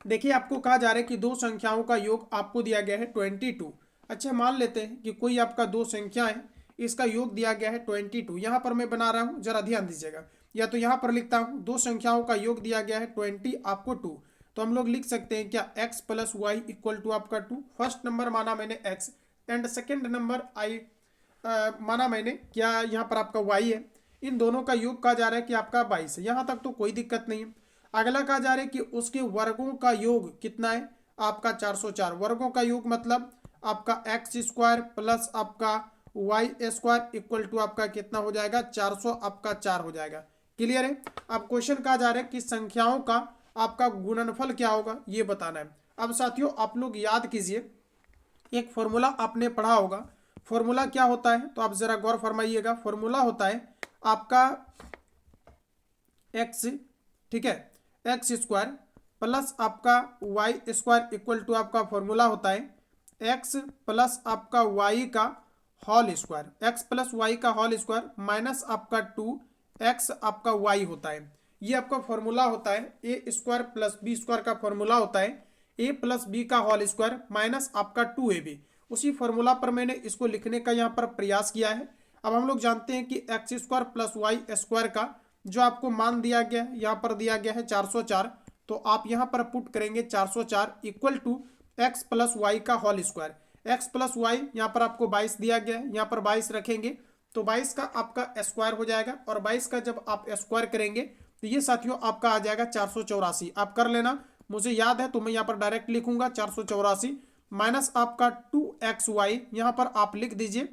देखिए आपको कहा जा रहा है कि दो संख्याओं का योग आपको दिया गया है 22। अच्छा मान लेते हैं कि कोई आपका दो संख्या है, इसका योग दिया गया है 22। यहाँ पर मैं बना रहा हूँ, जरा ध्यान दीजिएगा। या तो यहाँ पर लिखता हूँ दो संख्याओं का योग दिया गया है 20 आपको 2, तो हम लोग लिख सकते हैं क्या x + y = आपका 2। फर्स्ट नंबर माना मैंने x एंड सेकेंड नंबर आई माना मैंने क्या यहाँ पर आपका y है। इन दोनों का योग कहा जा रहा है कि आपका 22 है, यहाँ तक तो कोई दिक्कत नहीं है। अगला कहा जा रहा है कि उसके वर्गों का योग कितना है, आपका 404। वर्गों का योग मतलब आपका x² प्लस आपका y² = आपका कितना हो जाएगा 400 आपका 4 हो जाएगा। क्लियर है। अब क्वेश्चन कहा जा रहा है कि संख्याओं का आपका गुणनफल क्या होगा, ये बताना है। अब साथियों आप लोग याद कीजिए, एक फॉर्मूला आपने पढ़ा होगा। फॉर्मूला क्या होता है तो आप जरा गौर फरमाइएगा। फॉर्मूला होता है आपका x, ठीक है, x² प्लस आपका y² = आपका फॉर्मूला होता है x प्लस आपका y का whole square, x plus y का होल स्क्वायर माइनस आपका 2x आपका y होता है। ये आपका फॉर्मूला होता है a² + b² का फॉर्मूला होता है a + b का होल स्क्वायर माइनस आपका 2ab। उसी फॉर्मूला पर मैंने इसको लिखने का यहाँ पर प्रयास किया है। अब हम लोग जानते हैं कि x² + y² का जो आपको मान दिया गया है, यहाँ पर दिया गया है 404, तो आप यहाँ पर पुट करेंगे 404 = x + y का होल स्क्वायर। x + y यहाँ पर आपको 22 दिया गया है, यहाँ पर 22 रखेंगे तो 22 का आपका स्क्वायर हो जाएगा, और 22 का जब आप स्क्वायर करेंगे तो ये साथियों आपका आ जाएगा 484। आप कर लेना, मुझे याद है तो मैं यहाँ पर डायरेक्ट लिखूंगा 484 माइनस आपका 2xy, यहाँ पर आप लिख दीजिए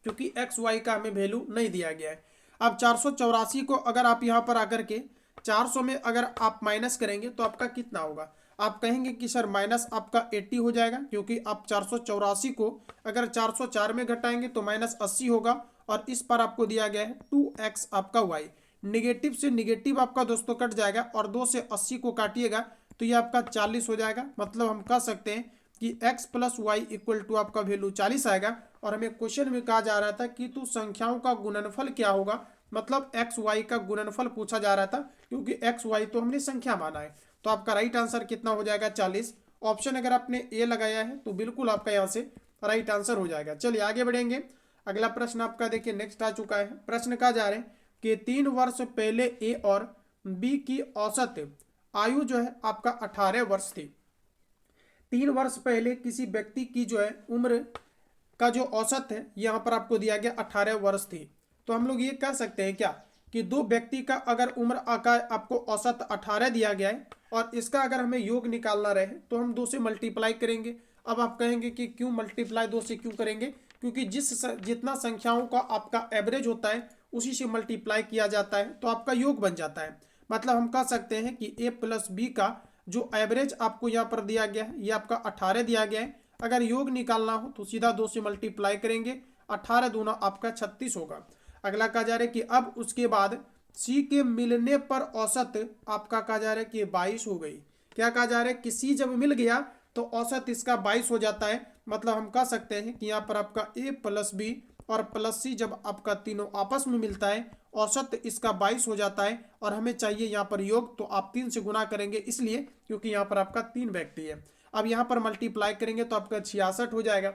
क्योंकि xy का हमें वैल्यू नहीं दिया गया है। अब 484 को अगर आप यहाँ पर आकर के 400 में अगर आप माइनस करेंगे तो आपका कितना होगा। आप कहेंगे कि सर माइनस आपका 80 हो जाएगा, क्योंकि आप 484 को अगर 404 में घटाएंगे तो -80 होगा, और इस पर आपको दिया गया है 2x आपका y। निगेटिव से निगेटिव आपका दोस्तों कट जाएगा, और 2 से 80 को काटिएगा तो ये आपका 40 हो जाएगा। मतलब हम कह सकते हैं कि x + y = आपका वैल्यू 40 आएगा। और हमें क्वेश्चन में कहा जा रहा था कि तो संख्याओं का गुणनफल क्या होगा, मतलब x y का गुणनफल पूछा जा रहा था, क्योंकि x y तो हमने संख्या माना है। तो आपका राइट आंसर कितना हो जाएगा 40। ऑप्शन अगर आपने ए लगाया है तो बिल्कुल आपका यहाँ से राइट आंसर हो जाएगा। चलिए आगे बढ़ेंगे। अगला प्रश्न आपका देखिए नेक्स्ट आ चुका है। प्रश्न कहा जा रहा है कि 3 वर्ष पहले ए और बी की औसत आयु जो है आपका 18 वर्ष थी। 3 वर्ष पहले किसी व्यक्ति की जो है उम्र का जो औसत है यहाँ पर आपको दिया गया 18 वर्ष थी। तो हम लोग ये कह सकते हैं क्या कि दो व्यक्ति का अगर उम्र का आपको औसत 18 दिया गया है और इसका अगर हमें योग निकालना रहे तो हम 2 से मल्टीप्लाई करेंगे। अब आप कहेंगे कि क्यों मल्टीप्लाई 2 से क्यों करेंगे, क्योंकि जितना संख्याओं का आपका एवरेज होता है उसी से मल्टीप्लाई किया जाता है तो आपका योग बन जाता है। मतलब हम कह सकते हैं कि a प्लस बी का जो एवरेज आपको यहाँ पर दिया गया है ये आपका 18 दिया गया है। अगर योग निकालना हो तो सीधा 2 से मल्टीप्लाई करेंगे, 18 दूना आपका 36 होगा। अगला कहा जा रहा है कि अब उसके बाद सी के मिलने पर औसत आपका कहा जा रहा है कि 22 हो गई। क्या कहा जा रहा है कि सी जब मिल गया तो औसत इसका 22 हो जाता है। मतलब हम कह सकते हैं कि यहाँ पर आपका ए प्लस बी और प्लस सी जब आपका तीनों आपस में मिलता है औसत इसका 22 हो जाता है और हमें चाहिए यहाँ पर योग, तो आप 3 से गुना करेंगे इसलिए क्योंकि यहाँ पर आपका 3 व्यक्ति है। अब यहाँ पर मल्टीप्लाई करेंगे तो आपका 66 हो जाएगा।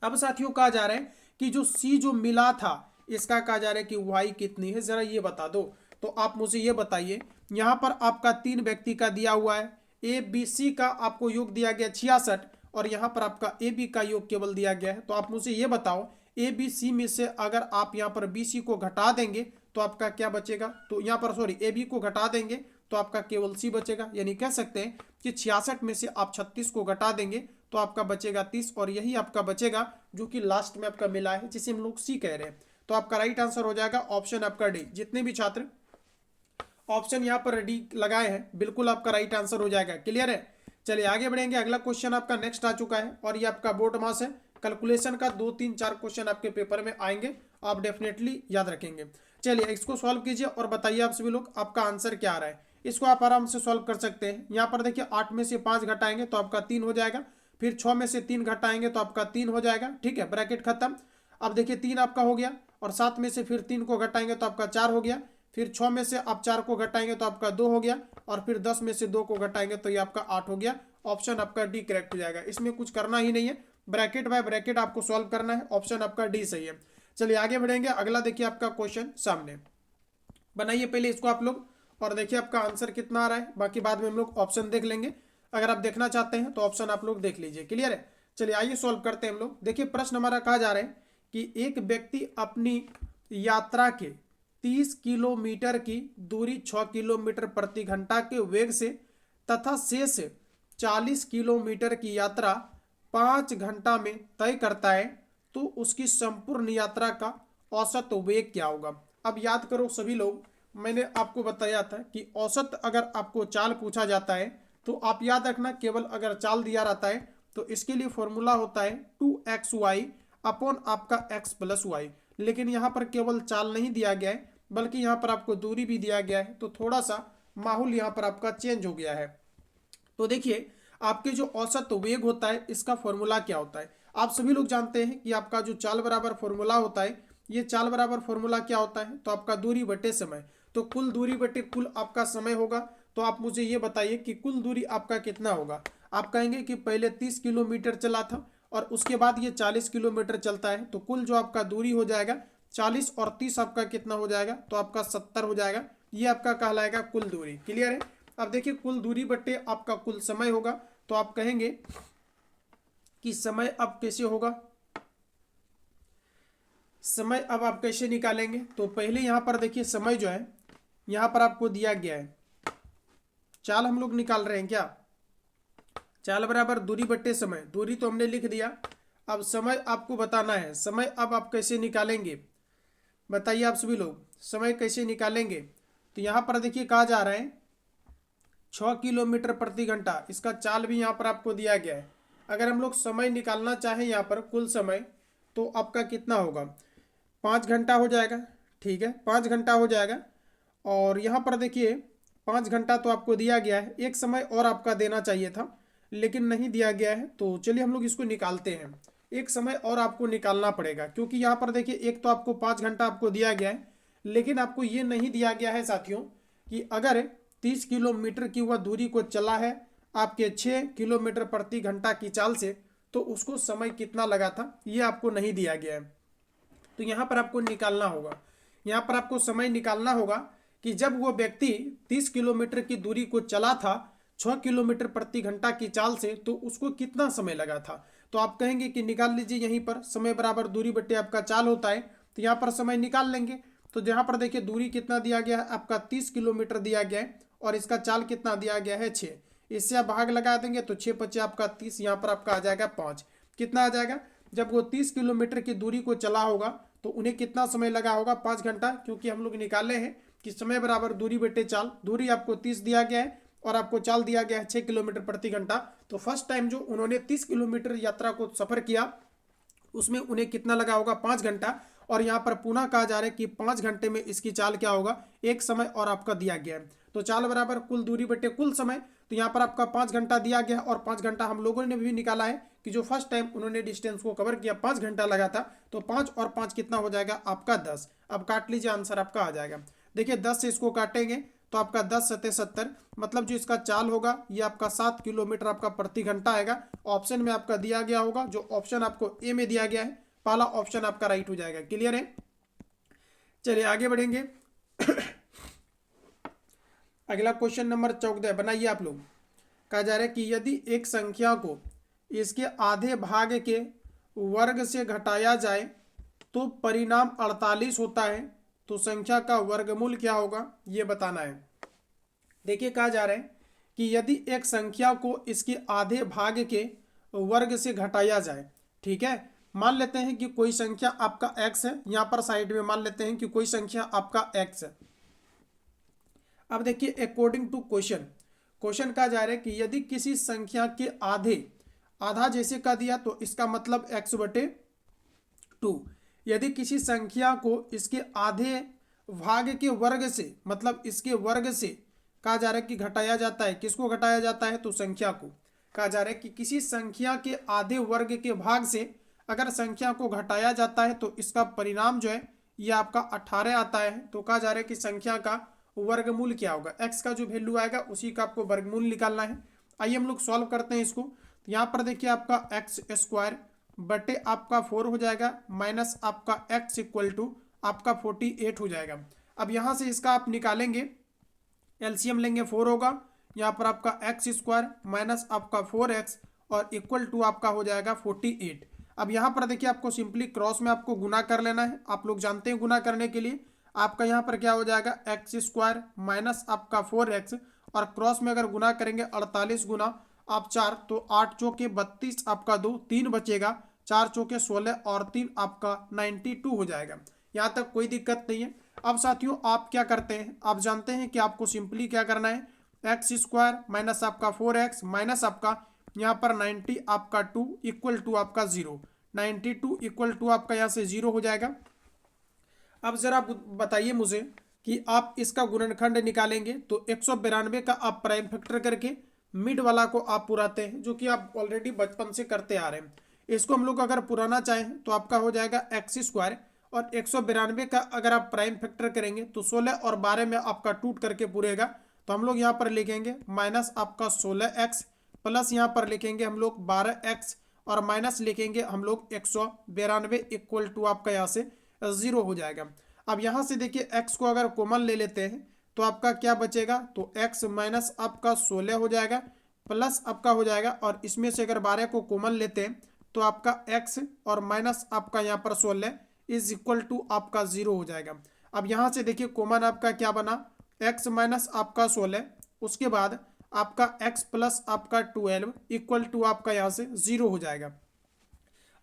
अब साथियों कहा जा रहा है कि जो सी जो मिला था इसका कहा जा रहा है कि वाई कितनी है, जरा ये बता दो। तो आप मुझे ये बताइए, यहाँ पर आपका 3 व्यक्ति का दिया हुआ है, ए बी सी का आपको योग दिया गया 66 और यहाँ पर आपका ए बी का योग केवल दिया गया है। तो आप मुझे ये बताओ ए बी सी में से अगर आप यहाँ पर बी सी को घटा देंगे तो आपका क्या बचेगा, तो यहाँ पर सॉरी ए बी को घटा देंगे तो आपका केवल सी बचेगा। यानी कह सकते हैं कि 66 में से आप 36 को घटा देंगे तो आपका बचेगा 30 और यही आपका बचेगा जो कि लास्ट में आपका मिला है जिसे हम लोग सी कह रहे हैं। तो आपका राइट आंसर हो जाएगा ऑप्शन आपका डी। जितने भी छात्र ऑप्शन यहाँ पर डी लगाए हैं बिल्कुल आपका राइट आंसर हो जाएगा। क्लियर है, चलिए आगे बढ़ेंगे। अगला क्वेश्चन आपका नेक्स्ट आ चुका है और ये आपका बोर्ड मास है। कैलकुलेशन का 2 3 4 क्वेश्चन आपके पेपर में आएंगे, आप डेफिनेटली याद रखेंगे। चलिए इसको सॉल्व कीजिए और बताइए आप सभी लोग आपका आंसर क्या आ रहा है। इसको आप आराम से सॉल्व कर सकते हैं। यहाँ पर देखिए 8 में से 5 घटाएंगे तो आपका 3 हो जाएगा, फिर 6 में से 3 घटाएंगे तो आपका 3 हो जाएगा। ठीक है, ब्रैकेट खत्म। अब देखिए 3 आपका हो गया और 7 में से फिर 3 को घटाएंगे तो आपका 4 हो गया, फिर 6 में से आप 4 को घटाएंगे तो आपका 2 हो गया और फिर 10 में से 2 को घटाएंगे तो ये आपका 8 हो गया। ऑप्शन आपका डी करेक्ट हो जाएगा। इसमें कुछ करना ही नहीं है, ब्रैकेट बाय ब्रैकेट आपको सॉल्व करना है। ऑप्शन आपका डी सही है। चलिए आगे बढ़ेंगे। अगला देखिए आपका क्वेश्चन सामने, बनाइए पहले इसको आप लोग और देखिए आपका आंसर कितना आ रहा है। बाकी बाद में हम लोग ऑप्शन देख लेंगे, अगर आप देखना चाहते हैं तो ऑप्शन आप लोग देख लीजिए। क्लियर है, चलिए आइए सॉल्व करते हैं हम लोग। देखिए प्रश्न हमारा कहा जा रहा है कि एक व्यक्ति अपनी यात्रा के 30 किलोमीटर की दूरी 6 किलोमीटर प्रति घंटा के वेग से तथा शेष 40 किलोमीटर की यात्रा 5 घंटा में तय करता है, तो उसकी संपूर्ण यात्रा का औसत वेग क्या होगा। अब याद करो सभी लोग, मैंने आपको बताया था कि औसत अगर आपको चाल पूछा जाता है तो आप याद रखना केवल अगर चाल दिया रहता है तो इसके लिए फॉर्मूला होता है 2xy अपॉन आपका x प्लस वाई। लेकिन यहाँ पर केवल चाल नहीं दिया गया है बल्कि यहाँ पर आपको दूरी भी दिया गया है, तो थोड़ा सा माहौल यहाँ पर आपका चेंज हो गया है। तो देखिए आपके जो औसत वेग होता है इसका फॉर्मूला क्या होता है। आप सभी लोग जानते हैं कि आपका जो चाल बराबर फॉर्मूला होता है, ये चाल बराबर फॉर्मूला क्या होता है, तो आपका दूरी बटे समय, तो कुल दूरी बटे कुल आपका समय होगा। तो आप मुझे ये बताइए कि कुल दूरी आपका कितना होगा। आप कहेंगे कि पहले 30 किलोमीटर चला था और उसके बाद ये 40 किलोमीटर चलता है, तो कुल जो आपका दूरी हो जाएगा 40 और 30 आपका कितना हो जाएगा, तो आपका 70 हो जाएगा। ये आपका कहलाएगा कुल दूरी। क्लियर है। अब देखिए कुल दूरी बटे आपका कुल समय होगा, तो आप कहेंगे कि समय अब कैसे होगा, समय अब आप कैसे निकालेंगे। तो पहले यहाँ पर देखिए समय जो है यहाँ पर आपको दिया गया है, चाल हम लोग निकाल रहे हैं क्या, चाल बराबर दूरी बट्टे समय, दूरी तो हमने लिख दिया, अब समय आपको बताना है। समय अब आप कैसे निकालेंगे बताइए आप सभी लोग, समय कैसे निकालेंगे। तो यहाँ पर देखिए कहा जा रहा है 6 किलोमीटर प्रति घंटा, इसका चाल भी यहाँ पर आपको दिया गया है। अगर हम लोग समय निकालना चाहें यहाँ पर कुल समय, तो आपका कितना होगा, 5 घंटा हो जाएगा। ठीक है, 5 घंटा हो जाएगा। और यहाँ पर देखिए 5 घंटा तो आपको दिया गया है, एक समय और आपका देना चाहिए था लेकिन नहीं दिया गया है। तो चलिए हम लोग इसको निकालते हैं, एक समय और आपको निकालना पड़ेगा क्योंकि यहाँ पर देखिए एक तो आपको 5 घंटा आपको दिया गया है, लेकिन आपको ये नहीं दिया गया है साथियों कि अगर 30 किलोमीटर की वह दूरी को चला है आपके 6 किलोमीटर प्रति घंटा की चाल से, तो उसको समय कितना लगा था, ये आपको नहीं दिया गया है। तो यहाँ पर आपको निकालना होगा, यहाँ पर आपको समय निकालना होगा कि जब वो व्यक्ति 30 किलोमीटर की दूरी को चला था 6 किलोमीटर प्रति घंटा की चाल से, तो उसको कितना समय लगा था। तो आप कहेंगे कि निकाल लीजिए, यहीं पर समय बराबर दूरी बट्टे आपका चाल होता है, तो यहाँ पर समय निकाल लेंगे। तो जहां पर देखिए दूरी कितना दिया गया है आपका 30 किलोमीटर दिया गया है और इसका चाल कितना दिया गया है 6। इससे आप भाग लगा देंगे तो 6 पचे आपका 30, यहाँ पर आपका आ जाएगा 5। कितना आ जाएगा, जब वो 30 किलोमीटर की दूरी को चला होगा तो उन्हें कितना समय लगा होगा, 5 घंटा, क्योंकि हम लोग निकाले हैं कि समय बराबर दूरी बटे चाल। दूरी आपको 30 दिया गया है और आपको चाल दिया गया है 6 किलोमीटर प्रति घंटा। तो फर्स्ट टाइम जो उन्होंने 30 किलोमीटर यात्रा को सफर किया उसमें उन्हें कितना लगा होगा, 5 घंटा। और यहाँ पर पुनः कहा जा रहा है कि 5 घंटे में इसकी चाल क्या होगा, एक समय और आपका दिया गया है। तो चाल बराबर कुल दूरी बटे कुल समय, तो यहाँ पर आपका 5 घंटा दिया गया और 5 घंटा हम लोगों ने भी निकाला है कि जो फर्स्ट टाइम उन्होंने डिस्टेंस को कवर किया 5 घंटा लगा था, तो 5 और 5 कितना हो जाएगा आपका 10। अब काट लीजिए, आंसर आपका आ जाएगा। देखिए 10 से इसको काटेंगे तो आपका 10 सत्ते 70, मतलब जो इसका चाल होगा ये आपका 7 किलोमीटर आपका प्रति घंटा आएगा। ऑप्शन में आपका दिया गया होगा, जो ऑप्शन आपको ए में दिया गया है पहला ऑप्शन आपका राइट हो जाएगा। क्लियर है, चलिए आगे बढ़ेंगे। अगला क्वेश्चन नंबर 14 बनाइए आप लोग। कहा जा रहा है कि यदि एक संख्या को इसके आधे भाग के वर्ग से घटाया जाए तो परिणाम 48 होता है, तो संख्या का वर्गमूल क्या होगा ये बताना है। देखिए कहा जा रहा है कि यदि एक संख्या को इसके आधे भाग के वर्ग से घटाया जाए, ठीक है, मान लेते हैं कि कोई संख्या आपका x है, यहां पर साइड में मान लेते हैं कि कोई संख्या आपका x है। अब देखिए अकॉर्डिंग टू क्वेश्चन कहा जा रहा है कि यदि किसी संख्या के आधा जैसे का दिया तो इसका मतलब x बटे 2। यदि किसी संख्या को इसके आधे भाग के वर्ग से, मतलब इसके वर्ग से कहा जा रहा है कि घटाया जाता है, किसको घटाया जाता है, तो संख्या को। कहा जा रहा है कि किसी संख्या के आधे वर्ग के भाग से अगर संख्या को घटाया जाता है तो इसका परिणाम जो है ये आपका 18 आता है। तो कहा जा रहा है कि संख्या का वर्गमूल क्या होगा, x का जो वैल्यू आएगा उसी का आपको वर्गमूल निकालना है। आइए हम लोग सॉल्व करते हैं इसको। तो यहाँ पर देखिए आपका एक्स स्क्वायर बटे आपका 4 हो जाएगा, माइनस आपका x इक्वल टू आपका 48 हो जाएगा। अब यहाँ से इसका आप निकालेंगे, एलसीएम लेंगे 4 होगा, यहाँ पर आपका एक्स स्क्वायर माइनस आपका 4x और इक्वल टू आपका हो जाएगा 48। अब यहाँ पर देखिए आपको सिंपली क्रॉस में आपको गुना कर लेना है। आप लोग जानते हैं गुना करने के लिए आपका यहाँ पर क्या हो जाएगा, एक्स स्क्वायर माइनस आपका 4x और क्रॉस में अगर गुना करेंगे 48 गुना आप 4, तो 8 चौके 32 आपका 2, 3 बचेगा, 4 चौके 16 और 3 आपका 92 हो जाएगा। यहाँ तक कोई दिक्कत नहीं है। अब साथियों आप क्या करते हैं, आप जानते हैं कि आपको सिंपली क्या करना है, एक्स स्क्वायर माइनस आपका 4x माइनस आपका यहाँ पर 90 आपका 2 इक्वल टू आपका 0, 92 इक्वल टू आपका यहाँ से 0 हो जाएगा। अब जरा बताइए मुझे कि आप इसका गुणनखंड निकालेंगे तो 192 का आप प्राइम फैक्टर करके मिड वाला को आप पुराते हैं, जो कि आप ऑलरेडी बचपन से करते आ रहे हैं। इसको हम लोग अगर पुराना चाहें तो आपका हो जाएगा एक्स स्क्वायर और 192 का अगर आप प्राइम फैक्टर करेंगे तो 16 और 12 में आपका टूट करके पूरेगा। तो हम लोग यहाँ पर लिखेंगे माइनस आपका 16x प्लस यहाँ पर लिखेंगे हम लोग 12x और माइनस लिखेंगे हम लोग 192 इक्वल टू आपका यहाँ से 0 हो जाएगा। अब यहाँ से देखिए x को अगर कॉमन ले लेते हैं तो आपका क्या बचेगा, तो x माइनस आपका 16 हो जाएगा प्लस आपका हो जाएगा, और इसमें से अगर 12 को कॉमन लेते हैं तो आपका x और माइनस आपका यहाँ पर 16 इज इक्वल टू आपका 0 हो जाएगा। अब यहाँ से देखिए कॉमन आपका क्या बना, x माइनस आपका 16, उसके बाद आपका x प्लस आपका 12 इक्वल टू आपका यहाँ से 0 हो जाएगा।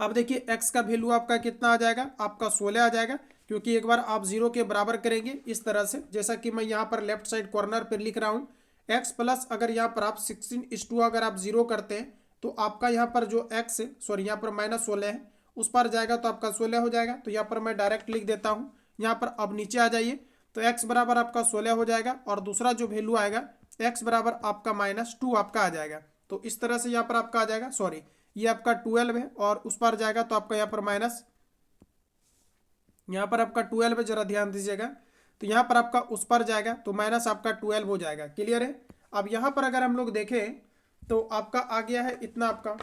अब देखिए x का वैल्यू आपका कितना आ जाएगा, आपका 16 आ जाएगा, क्योंकि एक बार आप 0 के बराबर करेंगे इस तरह से, जैसा कि मैं यहाँ पर लेफ्ट साइड कॉर्नर पर लिख रहा हूँ। x प्लस अगर यहाँ पर आप 16:2 अगर आप 0 करते हैं तो आपका यहाँ पर जो x सॉरी यहाँ पर माइनस 16 है उस पर जाएगा तो आपका 16 हो जाएगा। तो यहाँ पर मैं डायरेक्ट लिख देता हूँ, यहाँ पर अब नीचे आ जाइए तो x बराबर आपका 16 हो जाएगा और दूसरा जो वैल्यू आएगा x बराबर आपका -2 आपका आ जाएगा। तो इस तरह से यहाँ पर आपका आ जाएगा, सॉरी ये आपका 12 है और उस पर जाएगा तो आपका यहाँ पर माइनस, यहाँ पर आपका 12 है, जरा ध्यान दीजिएगा, तो यहाँ पर आपका उस पर जाएगा तो माइनस आपका 12 हो जाएगा। क्लियर है। अब यहाँ पर अगर हम लोग देखें तो आपका आ गया है इतना आपका।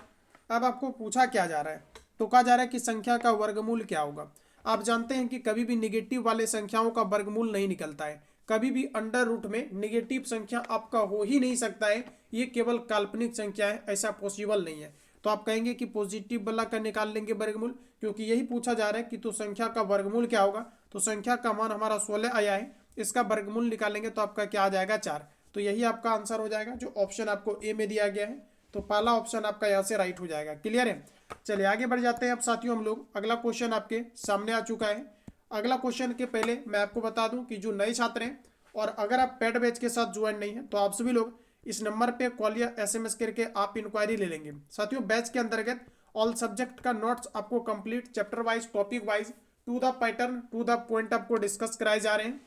अब आपको पूछा क्या जा रहा है, तो कहा जा रहा है कि संख्या का वर्गमूल क्या होगा। आप जानते हैं कि कभी भी निगेटिव वाले संख्याओं का वर्गमूल नहीं निकलता है, कभी भी अंडर रूट में निगेटिव संख्या आपका हो ही नहीं सकता है, ये केवल काल्पनिक संख्या है, ऐसा पॉसिबल नहीं है। तो आप कहेंगे कि पॉजिटिव वाला का निकाल लेंगे वर्गमूल, क्योंकि यही पूछा जा रहा है कि तो संख्या का वर्गमूल क्या होगा। तो संख्या का मान हमारा 16 आया है, इसका वर्गमूल निकालेंगे तो आपका क्या आ जाएगा 4। तो यही आपका आंसर हो जाएगा जो ऑप्शन आपको ए में दिया गया है। तो पहला ऑप्शन आपका यहाँ से राइट हो जाएगा। क्लियर है। चलिए आगे बढ़ जाते हैं अब साथियों हम लोग। अगला क्वेश्चन आपके सामने आ चुका है। अगला क्वेश्चन के पहले मैं आपको बता दूं कि जो नए छात्र हैं और अगर आप पेड बैच के साथ ज्वाइन नहीं है तो आप सभी लोग इस नंबर पे कॉल या एसएमएस करके आप इंक्वायरी ले लेंगे। साथियों बैच के अंतर्गत ऑल सब्जेक्ट का नोट्स आपको complete chapter wise topic wise to the pattern to the point आपको डिस्कस कराए जा रहे हैं।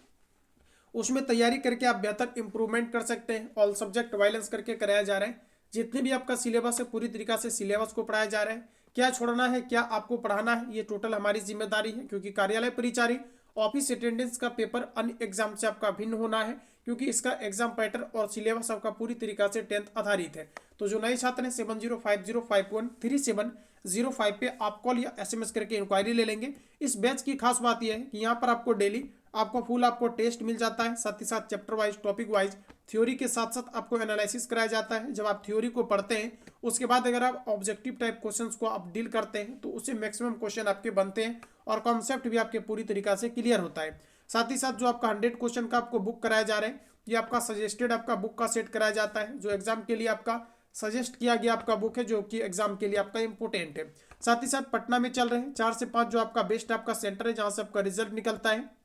उसमें तैयारी करके आप बेहतर इंप्रूवमेंट कर सकते हैं। ऑल सब्जेक्ट वायलेंस करके कराया जा रहा है। जितने भी आपका सिलेबस है पूरी तरीका से सिलेबस को पढ़ाया जा रहा है। क्या छोड़ना है क्या आपको पढ़ाना है ये टोटल हमारी जिम्मेदारी है, क्योंकि कार्यालय परिचारी ऑफिस अटेंडेंस का पेपर अन्य एग्जाम से आपका भिन्न होना है, क्योंकि इसका एग्जाम पैटर्न और सिलेबस आपका पूरी तरीका से 10th आधारित है। तो जो नए छात्र हैं 7050513705 पे आप कॉल या एसएमएस करके इंक्वायरी ले लेंगे। इस बैच की खास बात यह है कि यहाँ पर आपको डेली आपको फुल आपको टेस्ट मिल जाता है, साथ ही साथ chapter wise topic wise theory के साथ साथ आपको एनालिसिस कराया जाता है। जब आप थ्योरी को पढ़ते हैं उसके बाद अगर आप ऑब्जेक्टिव टाइप क्वेश्चंस को आप डील करते हैं तो उससे मैक्सिमम क्वेश्चन आपके बनते हैं और कॉन्सेप्ट भी आपके पूरी तरीका से क्लियर होता है। साथ ही साथ जो आपका 100 क्वेश्चन का आपको बुक कराया जा रहा है ये आपका सजेस्टेड आपका बुक का सेट कराया जाता है, जो एग्जाम के लिए आपका सजेस्ट किया गया आपका बुक है, जो कि एग्जाम के लिए आपका इंपोर्टेंट है। साथ ही साथ पटना में चल रहे हैं 4 से 5 जो आपका बेस्ट आपका सेंटर है जहां से आपका रिजल्ट निकलता है।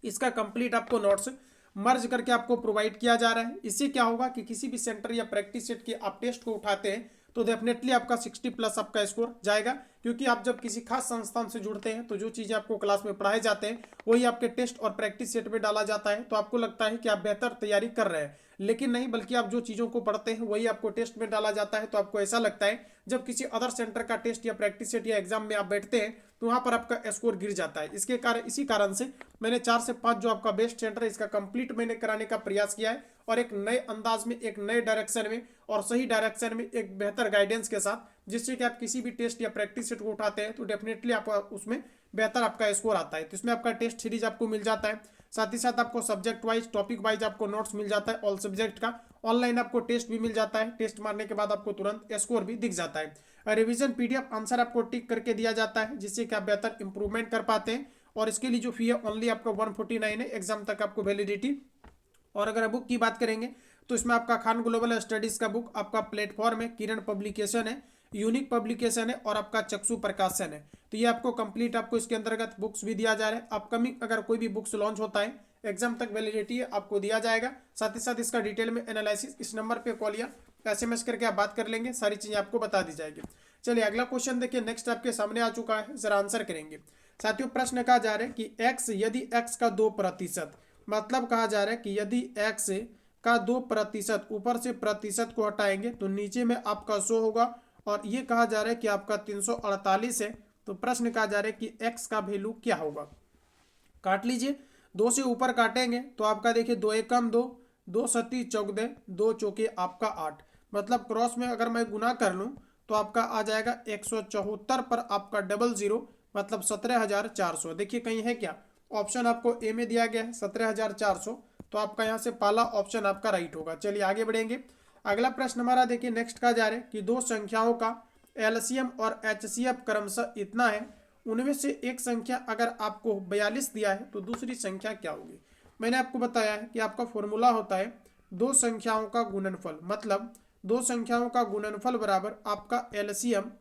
इसका कंप्लीट आपको नोट्स मर्ज करके आपको प्रोवाइड किया जा रहा है। इससे क्या होगा कि किसी भी सेंटर या प्रैक्टिस सेट के आप टेस्ट को उठाते हैं तो डेफिनेटली आपका 60+ आपका स्कोर जाएगा, क्योंकि आप जब किसी खास संस्थान से जुड़ते हैं तो जो चीज़ें आपको क्लास में पढ़ाए जाते हैं वही आपके टेस्ट और प्रैक्टिस सेट में डाला जाता है। तो आपको लगता है कि आप बेहतर तैयारी कर रहे हैं, लेकिन नहीं, बल्कि आप जो चीज़ों को पढ़ते हैं वही आपको टेस्ट में डाला जाता है। तो आपको ऐसा लगता है जब किसी अदर सेंटर का टेस्ट या प्रैक्टिस सेट या एग्जाम में आप बैठते हैं तो वहाँ पर आपका स्कोर गिर जाता है। इसी कारण से मैंने 4 से 5 जो आपका बेस्ट सेंटर है इसका कंप्लीट मैंने कराने का प्रयास किया है, और एक नए अंदाज में एक नए डायरेक्शन में और सही डायरेक्शन में एक बेहतर गाइडेंस के साथ, जिससे कि आप किसी भी टेस्ट या प्रैक्टिस सेट को उठाते हैं तो डेफिनेटली आपका उसमें बेहतर आपका स्कोर आता है। तो इसमें आपका टेस्ट सीरीज आपको मिल जाता है, साथ ही साथ आपको सब्जेक्ट वाइज टॉपिक वाइज आपको नोट्स मिल जाता है ऑल सब्जेक्ट का। ऑनलाइन आपको टेस्ट भी मिल जाता है, टेस्ट मारने के बाद आपको तुरंत स्कोर भी दिख जाता है। रिवीजन पीडीएफ आंसर आपको टिक करके दिया जाता है, जिससे कि आप बेहतर इंप्रूवमेंट कर पाते हैं। और इसके लिए जो फी है ओनली आपका 149 है, एग्जाम तक आपको वैलिडिटी। और अगर बुक की बात करेंगे तो इसमें आपका खान ग्लोबल स्टडीज का बुक आपका प्लेटफॉर्म है, किरण पब्लिकेशन है, यूनिक पब्लिकेशन है और आपका चक्षु प्रकाशन है। तो ये आपको कंप्लीट आपको इसके अंतर्गत बुक्स भी दिया जा रहा है। अपकमिंग अगर कोई भी बुक्स लॉन्च होता है एग्जाम तक वैलिडिटी आपको दिया जाएगा। साथ ही साथ इसका डिटेल में एनालिसिस इस नंबर पे कॉल या एसएमएस करके आप बात कर लेंगे, सारी चीजें आपको बता दी जाएगी। चलिए अगला क्वेश्चन देखिए, नेक्स्ट आपके सामने आ चुका है, जरा आंसर करेंगे। साथियों प्रश्न कहा जा रहा है कि x यदि x का 2%, मतलब कहा जा रहा है कि यदि x का 2% ऊपर से प्रतिशत को हटाएंगे तो नीचे में आपका 100 होगा, और ये कहा जा रहा है कि आपका 348 है। तो प्रश्न कहा जा रहा है कि x का वैल्यू क्या होगा। काट लीजिए, 2 से ऊपर काटेंगे तो आपका देखिए 2 एकम 2, 2 सती 14, 2 चौके आपका 8, मतलब क्रॉस में अगर मैं गुना कर लूँ तो आपका आ जाएगा 174 पर आपका 00, मतलब 17,400। देखिए कहीं है क्या, ऑप्शन आपको ए में दिया गया है 17,400, तो आपका यहाँ से पहला ऑप्शन आपका राइट होगा। चलिए आगे बढ़ेंगे। अगला प्रश्न हमारा देखिए नेक्स्ट का जा रहा है कि दो संख्याओं का एलसीएम और एचसीएफ क्रमशः इतना है, उनमें से एक संख्या अगर आपको 42 दिया है तो दूसरी संख्या क्या होगी। मैंने आपको बताया है कि आपका फॉर्मूला होता है दो संख्याओं का गुणनफल, मतलब दो संख्याओं का गुणनफल बराबर आपका एलसीएम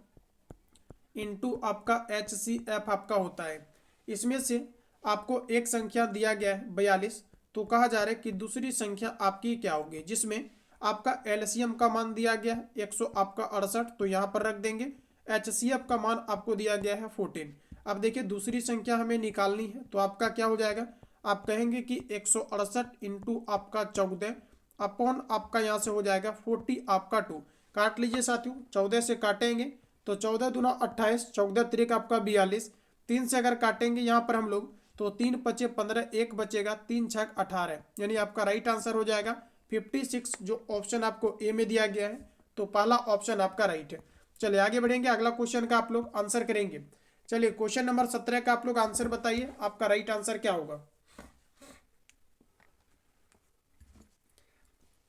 इंटू आपका एचसीएफ आपका होता है। इसमें से आपको एक संख्या दिया गया है 42, तो कहा जा रहा है कि दूसरी संख्या आपकी क्या होगी, जिसमें आपका एलसीएम का मान दिया गया है 168, तो यहाँ पर रख देंगे। एचसीएफ का मान आपको दिया गया है 14। अब देखिए दूसरी संख्या हमें निकालनी है, तो आपका क्या हो जाएगा, आप कहेंगे कि 168 इंटू आपका 14 अपॉन आपका यहाँ से हो जाएगा 40 आपका 2। काट लीजिए साथियों, 14 से काटेंगे तो 14 दूना 28, 14 त्रिक आपका 42, 3 से अगर काटेंगे यहाँ पर हम लोग तो 3 पचे 15, 1 बचेगा, 3 छक 18, यानी आपका राइट आंसर हो जाएगा 56, जो ऑप्शन आपको ए में दिया गया है। तो पहला ऑप्शन आपका राइट है। चलिए आगे बढ़ेंगे, अगला क्वेश्चन का आप लोग आंसर करेंगे। चलिए क्वेश्चन नंबर 17 का आप लोग आंसर बताइए, आपका राइट आंसर क्या होगा।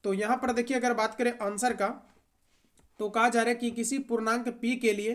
तो यहां पर देखिए अगर बात करें आंसर का, तो कहा जा रहा है कि किसी पूर्णांक p के लिए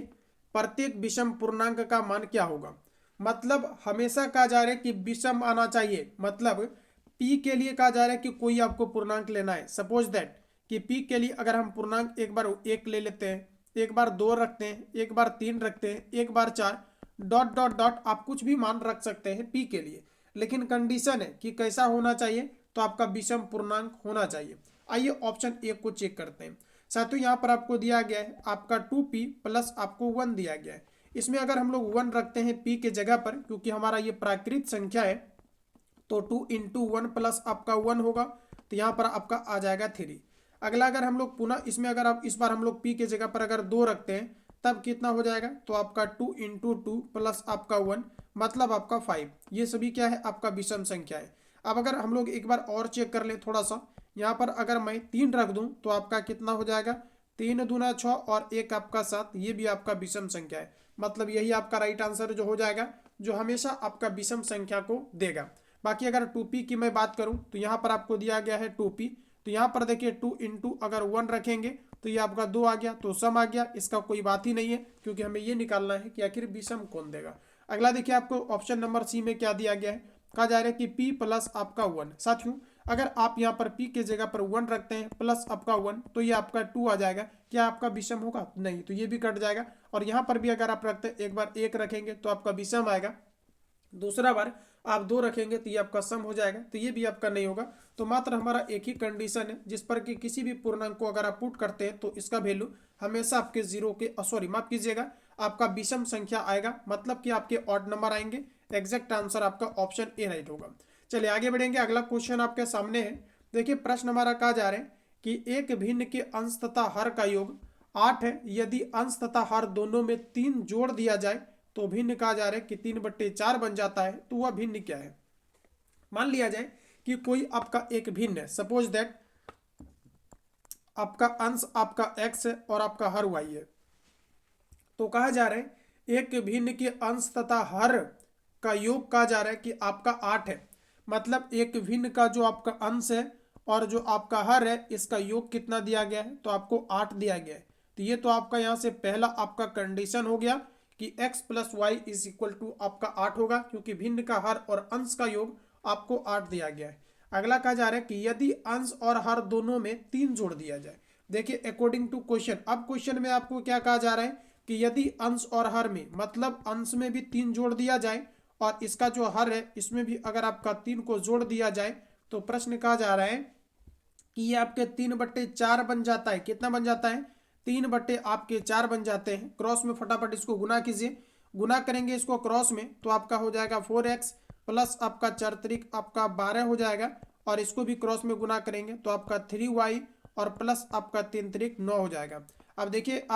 प्रत्येक विषम पूर्णांक का मान क्या होगा। मतलब हमेशा कहा जा रहा है कि विषम आना चाहिए। मतलब p के लिए कहा जा रहा है कि कोई आपको पूर्णांक लेना है। सपोज दैट कि p के लिए अगर हम पूर्णांक एक बार 1 ले लेते हैं, एक बार 2 रखते हैं, एक बार 3 रखते हैं, एक बार 4, डॉट डॉट डॉट आप कुछ भी मान रख सकते हैं p के लिए। लेकिन कंडीशन है कि कैसा होना चाहिए, तो आपका विषम पूर्णांक होना चाहिए। आइए ऑप्शन ए को चेक करते हैं। साथियों यहाँ पर आपको दिया गया है आपका 2p प्लस आपको 1 दिया गया है। इसमें अगर हम लोग 1 रखते हैं p के जगह पर, क्योंकि हमारा ये प्राकृत संख्या है, तो 2 × 1 प्लस आपका 1 होगा, तो यहाँ पर आपका आ जाएगा 3। अगला अगर हम लोग पुनः इसमें अगर आप इस बार हम लोग p के जगह पर अगर 2 रखते हैं, तब कितना हो जाएगा, तो आपका 2 × 2 प्लस आपका 1 मतलब आपका 5। ये सभी क्या है, आपका विषम संख्या है। अब अगर हम लोग एक बार और चेक कर ले थोड़ा सा, यहाँ पर अगर मैं 3 रख दूं तो आपका कितना हो जाएगा, 3 × 2 = 6 और 1 आपका 7। ये भी आपका विषम संख्या है। मतलब यही आपका राइट आंसर जो हो जाएगा, जो हमेशा आपका विषम संख्या को देगा। बाकी अगर 2p की मैं बात करूं तो यहाँ पर आपको दिया गया है 2p, तो यहाँ पर देखिए 2 × अगर 1 रखेंगे तो ये आपका 2 आ गया, तो सम आ गया। इसका कोई बात ही नहीं है, क्योंकि हमें ये निकालना है कि आखिर विषम कौन देगा। अगला देखिए आपको ऑप्शन नंबर सी में क्या दिया गया है, कहा जा रहा है कि p प्लस आपका 1। साथियों अगर आप यहाँ पर p के जगह पर 1 रखते हैं प्लस आपका 1, तो ये आपका 2 आ जाएगा। क्या आपका विषम होगा? नहीं, तो ये भी कट जाएगा। और यहाँ पर भी अगर आप रखते हैं, एक बार 1 रखेंगे तो आपका विषम आएगा, दूसरा बार आप 2 रखेंगे तो ये आपका सम हो जाएगा, तो ये भी आपका नहीं होगा। तो मात्र हमारा एक ही कंडीशन है जिस पर कि किसी भी पूर्णांक को अगर आप पुट करते हैं तो इसका वैल्यू हमेशा आपके जीरो के सॉरी माफ कीजिएगा, आपका विषम संख्या आएगा, मतलब कि आपके ऑड नंबर आएंगे। एग्जैक्ट आंसर आपका ऑप्शन ए राइट होगा। चलिए आगे बढ़ेंगे। अगला क्वेश्चन आपके सामने है। देखिए प्रश्न हमारा कहा जा रहा है कि एक भिन्न के अंश तथा हर का योग 8 है। यदि अंश तथा हर दोनों में 3 जोड़ दिया जाए तो भिन्न कहा जा रहा है कि 3/4 बन जाता है। तो वह भिन्न क्या है? मान लिया जाए कि कोई आपका एक भिन्न है। सपोज दैट आपका अंश आपका x है और आपका हर y है। तो कहा जा रहा है एक भिन्न के अंश तथा हर का योग कहा जा रहा है कि आपका 8 है। मतलब एक भिन्न का जो आपका अंश है और जो आपका हर है, इसका योग कितना दिया गया है, तो आपको 8 दिया गया है। तो ये तो आपका यहाँ से पहला आपका कंडीशन हो गया कि x + y = आपका 8 होगा, क्योंकि भिन्न का हर और अंश का योग आपको 8 दिया गया है। अगला कहा जा रहा है कि यदि अंश और हर दोनों में 3 जोड़ दिया जाए। देखिए अकॉर्डिंग टू क्वेश्चन, अब क्वेश्चन में आपको क्या कहा जा रहा है कि यदि अंश और हर में, मतलब अंश में भी 3 जोड़ दिया जाए और इसका जो हर है इसमें भी अगर आपका 3 को जोड़ दिया जाए, तो प्रश्न कहा जा रहा है कि ये आपके 3/4 बन जाता है। कितना बन जाता है? 3/4 बन जाते हैं। क्रॉस में फटाफट इसको गुना कीजिए। गुना करेंगे इसको क्रॉस में तो आपका हो जाएगा 4x प्लस आपका 4 त्रिक आपका 12 हो जाएगा, और इसको भी क्रॉस में गुना करेंगे तो आपका 3y और प्लस आपका 3 त्रिक 9 हो जाएगा। अब देखिए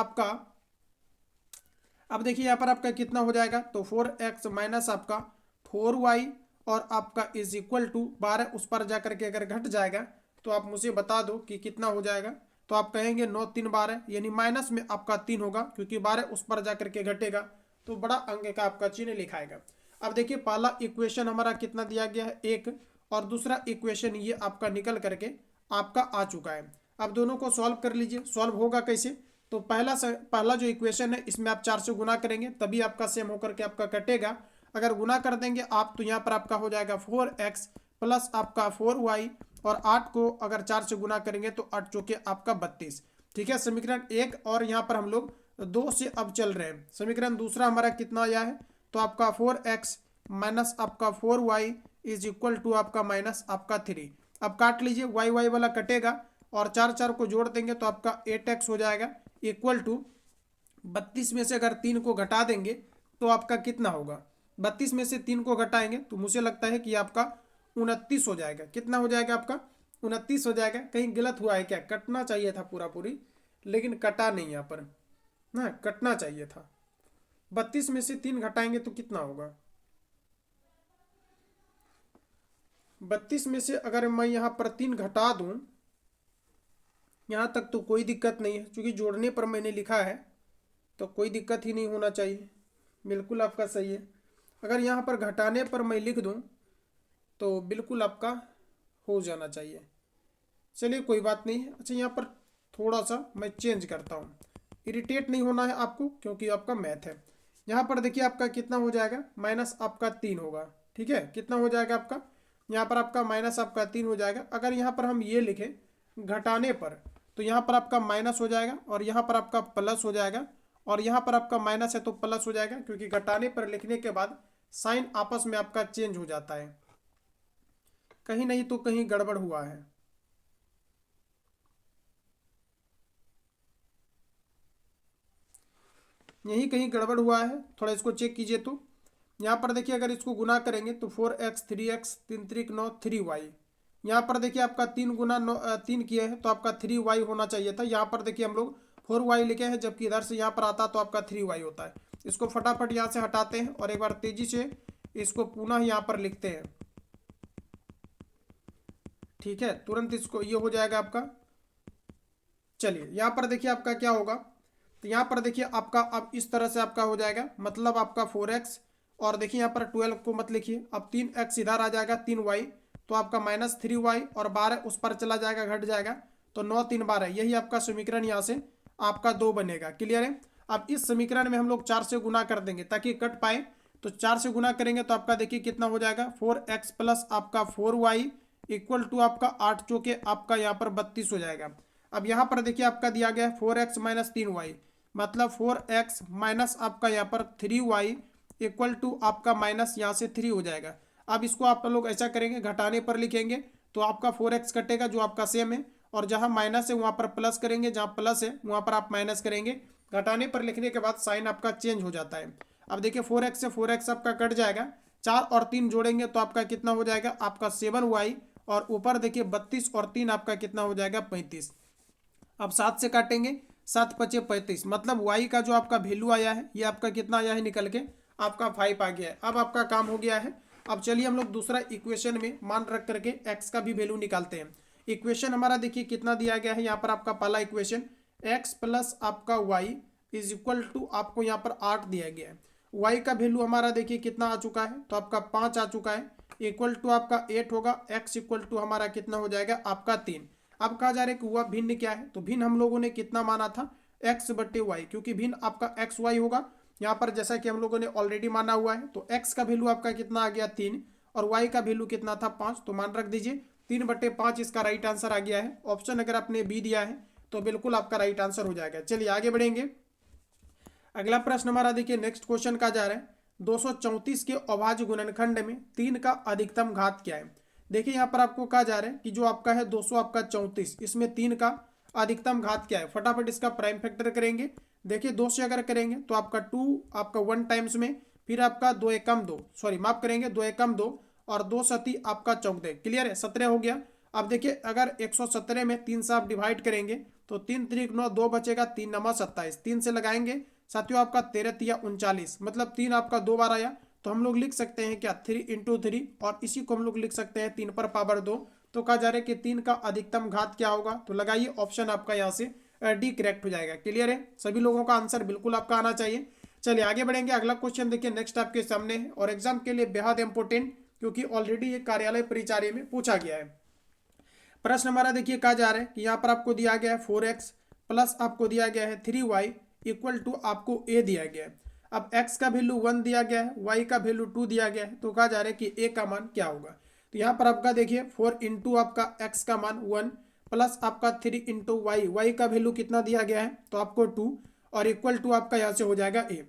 यहाँ पर आपका कितना हो जाएगा, तो 4x माइनस आपका 4y और आपका =12। उस पर जाकर के अगर घट जाएगा तो आप मुझे बता दो कि कितना हो जाएगा। तो आप कहेंगे 9 3 12, यानी माइनस में आपका 3 होगा, क्योंकि 12 उस पर जाकर के घटेगा तो बड़ा अंक का आपका चिन्ह लिखाएगा। अब देखिए पहला इक्वेशन हमारा कितना दिया गया है 1, और दूसरा इक्वेशन ये आपका निकल करके आपका आ चुका है। अब दोनों को सॉल्व कर लीजिए। सॉल्व होगा कैसे? तो पहला जो इक्वेशन है इसमें आप 4 से गुना करेंगे तभी आपका सेम होकर के आपका कटेगा। अगर गुना कर देंगे आप तो यहाँ पर आपका हो जाएगा 4x प्लस आपका 4y, और 8 को अगर 4 से गुना करेंगे तो 8 चौके आपका 32। ठीक है, समीकरण 1। और यहाँ पर हम लोग 2 से अब चल रहे हैं। समीकरण दूसरा हमारा कितना आया है, तो आपका 4x माइनस आपका 4y = आपका माइनस आपका 3। अब काट लीजिए, y वाला कटेगा और 4 को जोड़ देंगे तो आपका 8x हो जाएगा इक्वल टू 32 में से अगर 3 को घटा देंगे तो आपका कितना होगा। 32 में से 3 को घटाएंगे तो मुझे लगता है कि आपका 29 हो जाएगा। कितना हो जाएगा आपका? 29 हो जाएगा। कहीं गलत हुआ है क्या? कटना चाहिए था पूरी, लेकिन कटा नहीं यहाँ पर ना, कटना चाहिए था। 32 में से 3 घटाएंगे तो कितना होगा? 32 में से अगर मैं यहाँ पर 3 घटा दूं, यहाँ तक तो कोई दिक्कत नहीं है, क्योंकि जोड़ने पर मैंने लिखा है तो कोई दिक्कत ही नहीं होना चाहिए। बिल्कुल आपका सही है। अगर यहाँ पर घटाने पर मैं लिख दूं तो बिल्कुल आपका हो जाना चाहिए। चलिए कोई बात नहीं है। अच्छा यहाँ पर थोड़ा सा मैं चेंज करता हूँ, इरिटेट नहीं होना है आपको, क्योंकि आपका मैथ है। यहाँ पर देखिए आपका कितना हो जाएगा, माइनस आपका 3 होगा। ठीक है, कितना हो जाएगा आपका, यहाँ पर आपका माइनस आपका 3 हो जाएगा। अगर यहाँ पर हम ये लिखें घटाने पर, तो यहाँ पर आपका माइनस हो जाएगा और यहाँ पर आपका प्लस हो जाएगा, और यहाँ पर आपका माइनस है तो प्लस हो जाएगा, क्योंकि घटाने पर लिखने के बाद साइन आपस में आपका चेंज हो जाता है। कहीं नहीं तो कहीं गड़बड़ हुआ है। यही कहीं गड़बड़ हुआ है, थोड़ा इसको चेक कीजिए। तो यहाँ पर देखिए अगर इसको गुना करेंगे तो 4x 3x 3 3 9 3y। यहाँ पर देखिए आपका 3 गुना 3 किए हैं तो आपका 3y होना चाहिए था। यहाँ पर देखिए हम लोग 4y लिखे हैं, जबकि इधर से यहाँ पर आता तो आपका 3y होता है। इसको फटाफट यहाँ से हटाते हैं और एक बार तेजी से इसको पुनः यहाँ पर लिखते हैं। ठीक है, तुरंत इसको ये हो जाएगा आपका। चलिए यहाँ पर देखिए आपका क्या होगा, तो यहाँ पर देखिए आपका अब इस तरह से आपका हो जाएगा, मतलब आपका 4x, और देखिए यहाँ पर 12 को मत लिखिए, अब 3x इधर आ जाएगा 3y, तो आपका -3y, और 12 उस पर चला जाएगा, घट जाएगा, तो 9 3 12, यही आपका समीकरण यहाँ से आपका 2 बनेगा। क्लियर है। अब इस समीकरण में हम लोग 4 से गुना कर देंगे ताकि कट पाए, तो 4 से गुना करेंगे तो आपका देखिए कितना हो जाएगा, 4x प्लस आपका 4y इक्वल टू आपका 8 चौके आपका यहाँ पर 32 हो जाएगा। अब यहाँ पर देखिए आपका दिया गया है 4x माइनस 3y, मतलब 4x माइनस आपका यहाँ पर 3y इक्वल टू आपका माइनस यहाँ से 3 हो जाएगा। अब इसको आप लोग ऐसा करेंगे, घटाने पर लिखेंगे तो आपका 4x कटेगा जो आपका सेम है, और जहाँ माइनस है वहाँ पर प्लस करेंगे, जहाँ प्लस है वहाँ पर आप माइनस करेंगे। घटाने पर लिखने के बाद साइन आपका चेंज हो जाता है। अब देखिए 4x से 4x आपका कट जाएगा, 4 और 3 जोड़ेंगे तो आपका कितना हो जाएगा, आपका 7y, और ऊपर देखिए 32 और 3 आपका कितना हो जाएगा, 35। अब 7 से काटेंगे, 7 5 35, मतलब y का जो आपका वैल्यू आया है ये आपका कितना आया है, निकल के आपका 5 आ गया है। अब आपका काम हो गया है। अब चलिए हम लोग दूसरा इक्वेशन में मान रख करके x का भी वैल्यू निकालते हैं। इक्वेशन हमारा देखिए कितना दिया गया है, यहाँ पर आपका पहला इक्वेशन x प्लस आपका y इज इक्वल टू आपको यहाँ पर 8 दिया गया है। y का वैल्यू हमारा देखिए कितना आ चुका है, तो आपका 5 आ चुका है, इक्वल टू आपका 8 होगा, x इक्वल टू हमारा कितना हो जाएगा, आपका 3। अब कहा जा रहा है कि हुआ भिन्न क्या है, तो भिन्न हम लोगों ने कितना माना था, x बटे वाई, क्योंकि भिन्न आपका एक्स वाई होगा। यहाँ पर जैसा कि हम लोगों ने ऑलरेडी माना हुआ है, तो x का वैल्यू आपका कितना आ गया 3, और y का वैल्यू कितना था 5, तो मान रख दीजिए 3/5 इसका राइट आंसर आ गया है। ऑप्शन अगर आपने बी दिया है तो बिल्कुल आपका राइट आंसर हो जाएगा। चलिए आगे बढ़ेंगे। अगला प्रश्न हमारा देखिए नेक्स्ट क्वेश्चन का जा रहा है, 234 के अभाज्य गुणनखंड में 3 का अधिकतम घात क्या है। देखिए यहाँ पर आपको कहा जा रहा है कि जो आपका है 200 आपका 34, इसमें 3 का अधिकतम घात क्या है। फटाफट इसका प्राइम फैक्टर करेंगे। देखिए 2 से अगर करेंगे तो आपका 2 आपका 1 टाइम्स में, फिर आपका 2 एकम 2, सॉरी माफ करेंगे 2 एकम 2, और 2 सती आपका 14। क्लियर है, 17 हो गया। अब देखिए अगर 117 में 3 से आप डिवाइड करेंगे तो 3 3 9 2 बचेगा, 3 9 27, 3 से लगाएंगे साथियों आपका 13 3 39, मतलब 3 आपका 2 बार आया, तो हम लोग लिख सकते हैं क्या 3 × 3, और इसी को हम लोग लिख सकते हैं 3 पर पावर 2। तो कहा जा रहा है कि 3 का अधिकतम घात क्या होगा, तो लगाइए ऑप्शन आपका यहाँ से डी करेक्ट हो जाएगा। क्लियर है, सभी लोगों का आंसर बिल्कुल आपका आना चाहिए। चलिए आगे बढ़ेंगे। अगला क्वेश्चन देखिए नेक्स्ट आपके सामने है, और एग्जाम के लिए बेहद इंपॉर्टेंट, क्योंकि ऑलरेडी ये कार्यालय परिचार्य में पूछा गया है। प्रश्न हमारा देखिए कहा जा रहा है कि यहाँ पर आपको दिया गया है 4x प्लस आपको दिया गया है 3y इक्वल टू आपको a दिया गया है। अब x का वैल्यू 1 दिया गया है, y का वैल्यू 2 दिया गया है, तो कहा जा रहा है कि a का मान क्या होगा। तो यहाँ पर आपका देखिए 4 × आपका x का मान 1 प्लस आपका 3 × y का वैल्यू कितना दिया गया है, तो आपको 2, और इक्वल टू आपका यहाँ से हो जाएगा a।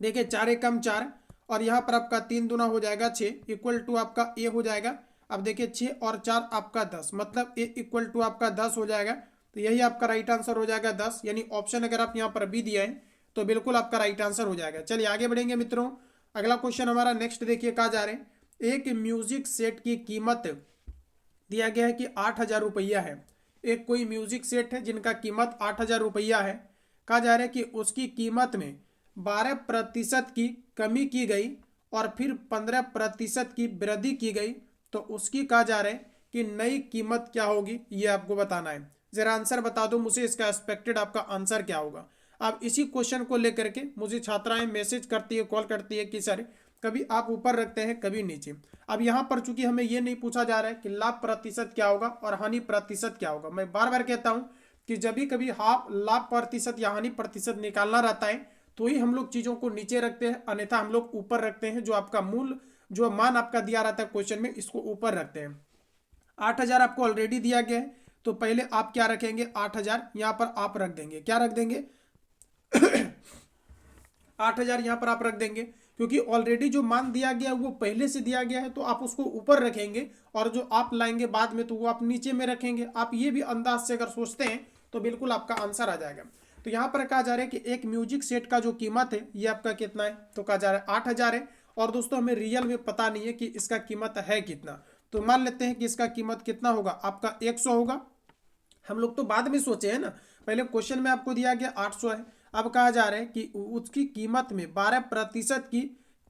देखिए 4 एकम 4, और यहाँ पर आपका 3 दूना हो जाएगा 6, इक्वल टू आपका a हो जाएगा। अब देखिए 6 और 4 आपका 10, मतलब a इक्वल टू आपका 10 हो जाएगा। तो यही आपका राइट आंसर हो जाएगा 10, यानी ऑप्शन अगर आप यहाँ पर बी दिया है तो बिल्कुल आपका राइट आंसर हो जाएगा। चलिए आगे बढ़ेंगे मित्रों। अगला क्वेश्चन हमारा नेक्स्ट देखिए कहा जा रहे हैं, एक म्यूजिक सेट की कीमत दिया गया है कि 8,000 रुपया है। एक कोई म्यूजिक सेट है जिनका कीमत 8,000 रुपया है। कहा जा रहा है कि उसकी कीमत में 12% की कमी की गई और फिर 15% की वृद्धि की गई, तो उसकी कहा जा रहा है कि नई कीमत क्या होगी, ये आपको बताना है। जरा आंसर बता दो मुझे, इसका एक्सपेक्टेड आपका आंसर क्या होगा। अब इसी क्वेश्चन को लेकर के मुझे छात्राएं मैसेज करती है, कॉल करती है कि सर कभी आप ऊपर रखते हैं कभी नीचे। अब यहाँ पर चूंकि हमें ये नहीं पूछा जा रहा है कि लाभ प्रतिशत क्या होगा और हानि प्रतिशत क्या होगा, मैं बार बार कहता हूँ कि जब भी कभी लाभ प्रतिशत या हानि प्रतिशत निकालना रहता है तो ही हम लोग चीज़ों को नीचे रखते हैं, अन्यथा हम लोग ऊपर रखते हैं। जो आपका मूल जो मान आपका दिया रहता है क्वेश्चन में, इसको ऊपर रखते हैं। 8,000 आपको ऑलरेडी दिया गया है, तो पहले आप क्या रखेंगे, 8,000 यहाँ पर आप रख देंगे। क्या रख देंगे 8,000 यहाँ पर आप रख देंगे, क्योंकि ऑलरेडी जो मान दिया गया वो पहले से दिया गया है, तो आप उसको ऊपर रखेंगे, और जो आप लाएंगे बाद में तो वो आप नीचे में रखेंगे। आप ये भी अंदाज से अगर सोचते हैं तो बिल्कुल आपका आंसर आ जाएगा। तो यहाँ पर कहा जा रहा है कि एक म्यूजिक सेट का जो कीमत है ये आपका कितना है, तो कहा जा रहा है 8,000 है। और दोस्तों हमें रियल में पता नहीं है कि इसका कीमत है कितना, तो मान लेते हैं कि इसका कीमत कितना होगा, आपका 100 होगा। हम लोग तो बाद में सोचे हैं ना, पहले क्वेश्चन में आपको दिया गया 800 है। अब कहा जा रहा है कि उसकी कीमत में 12% की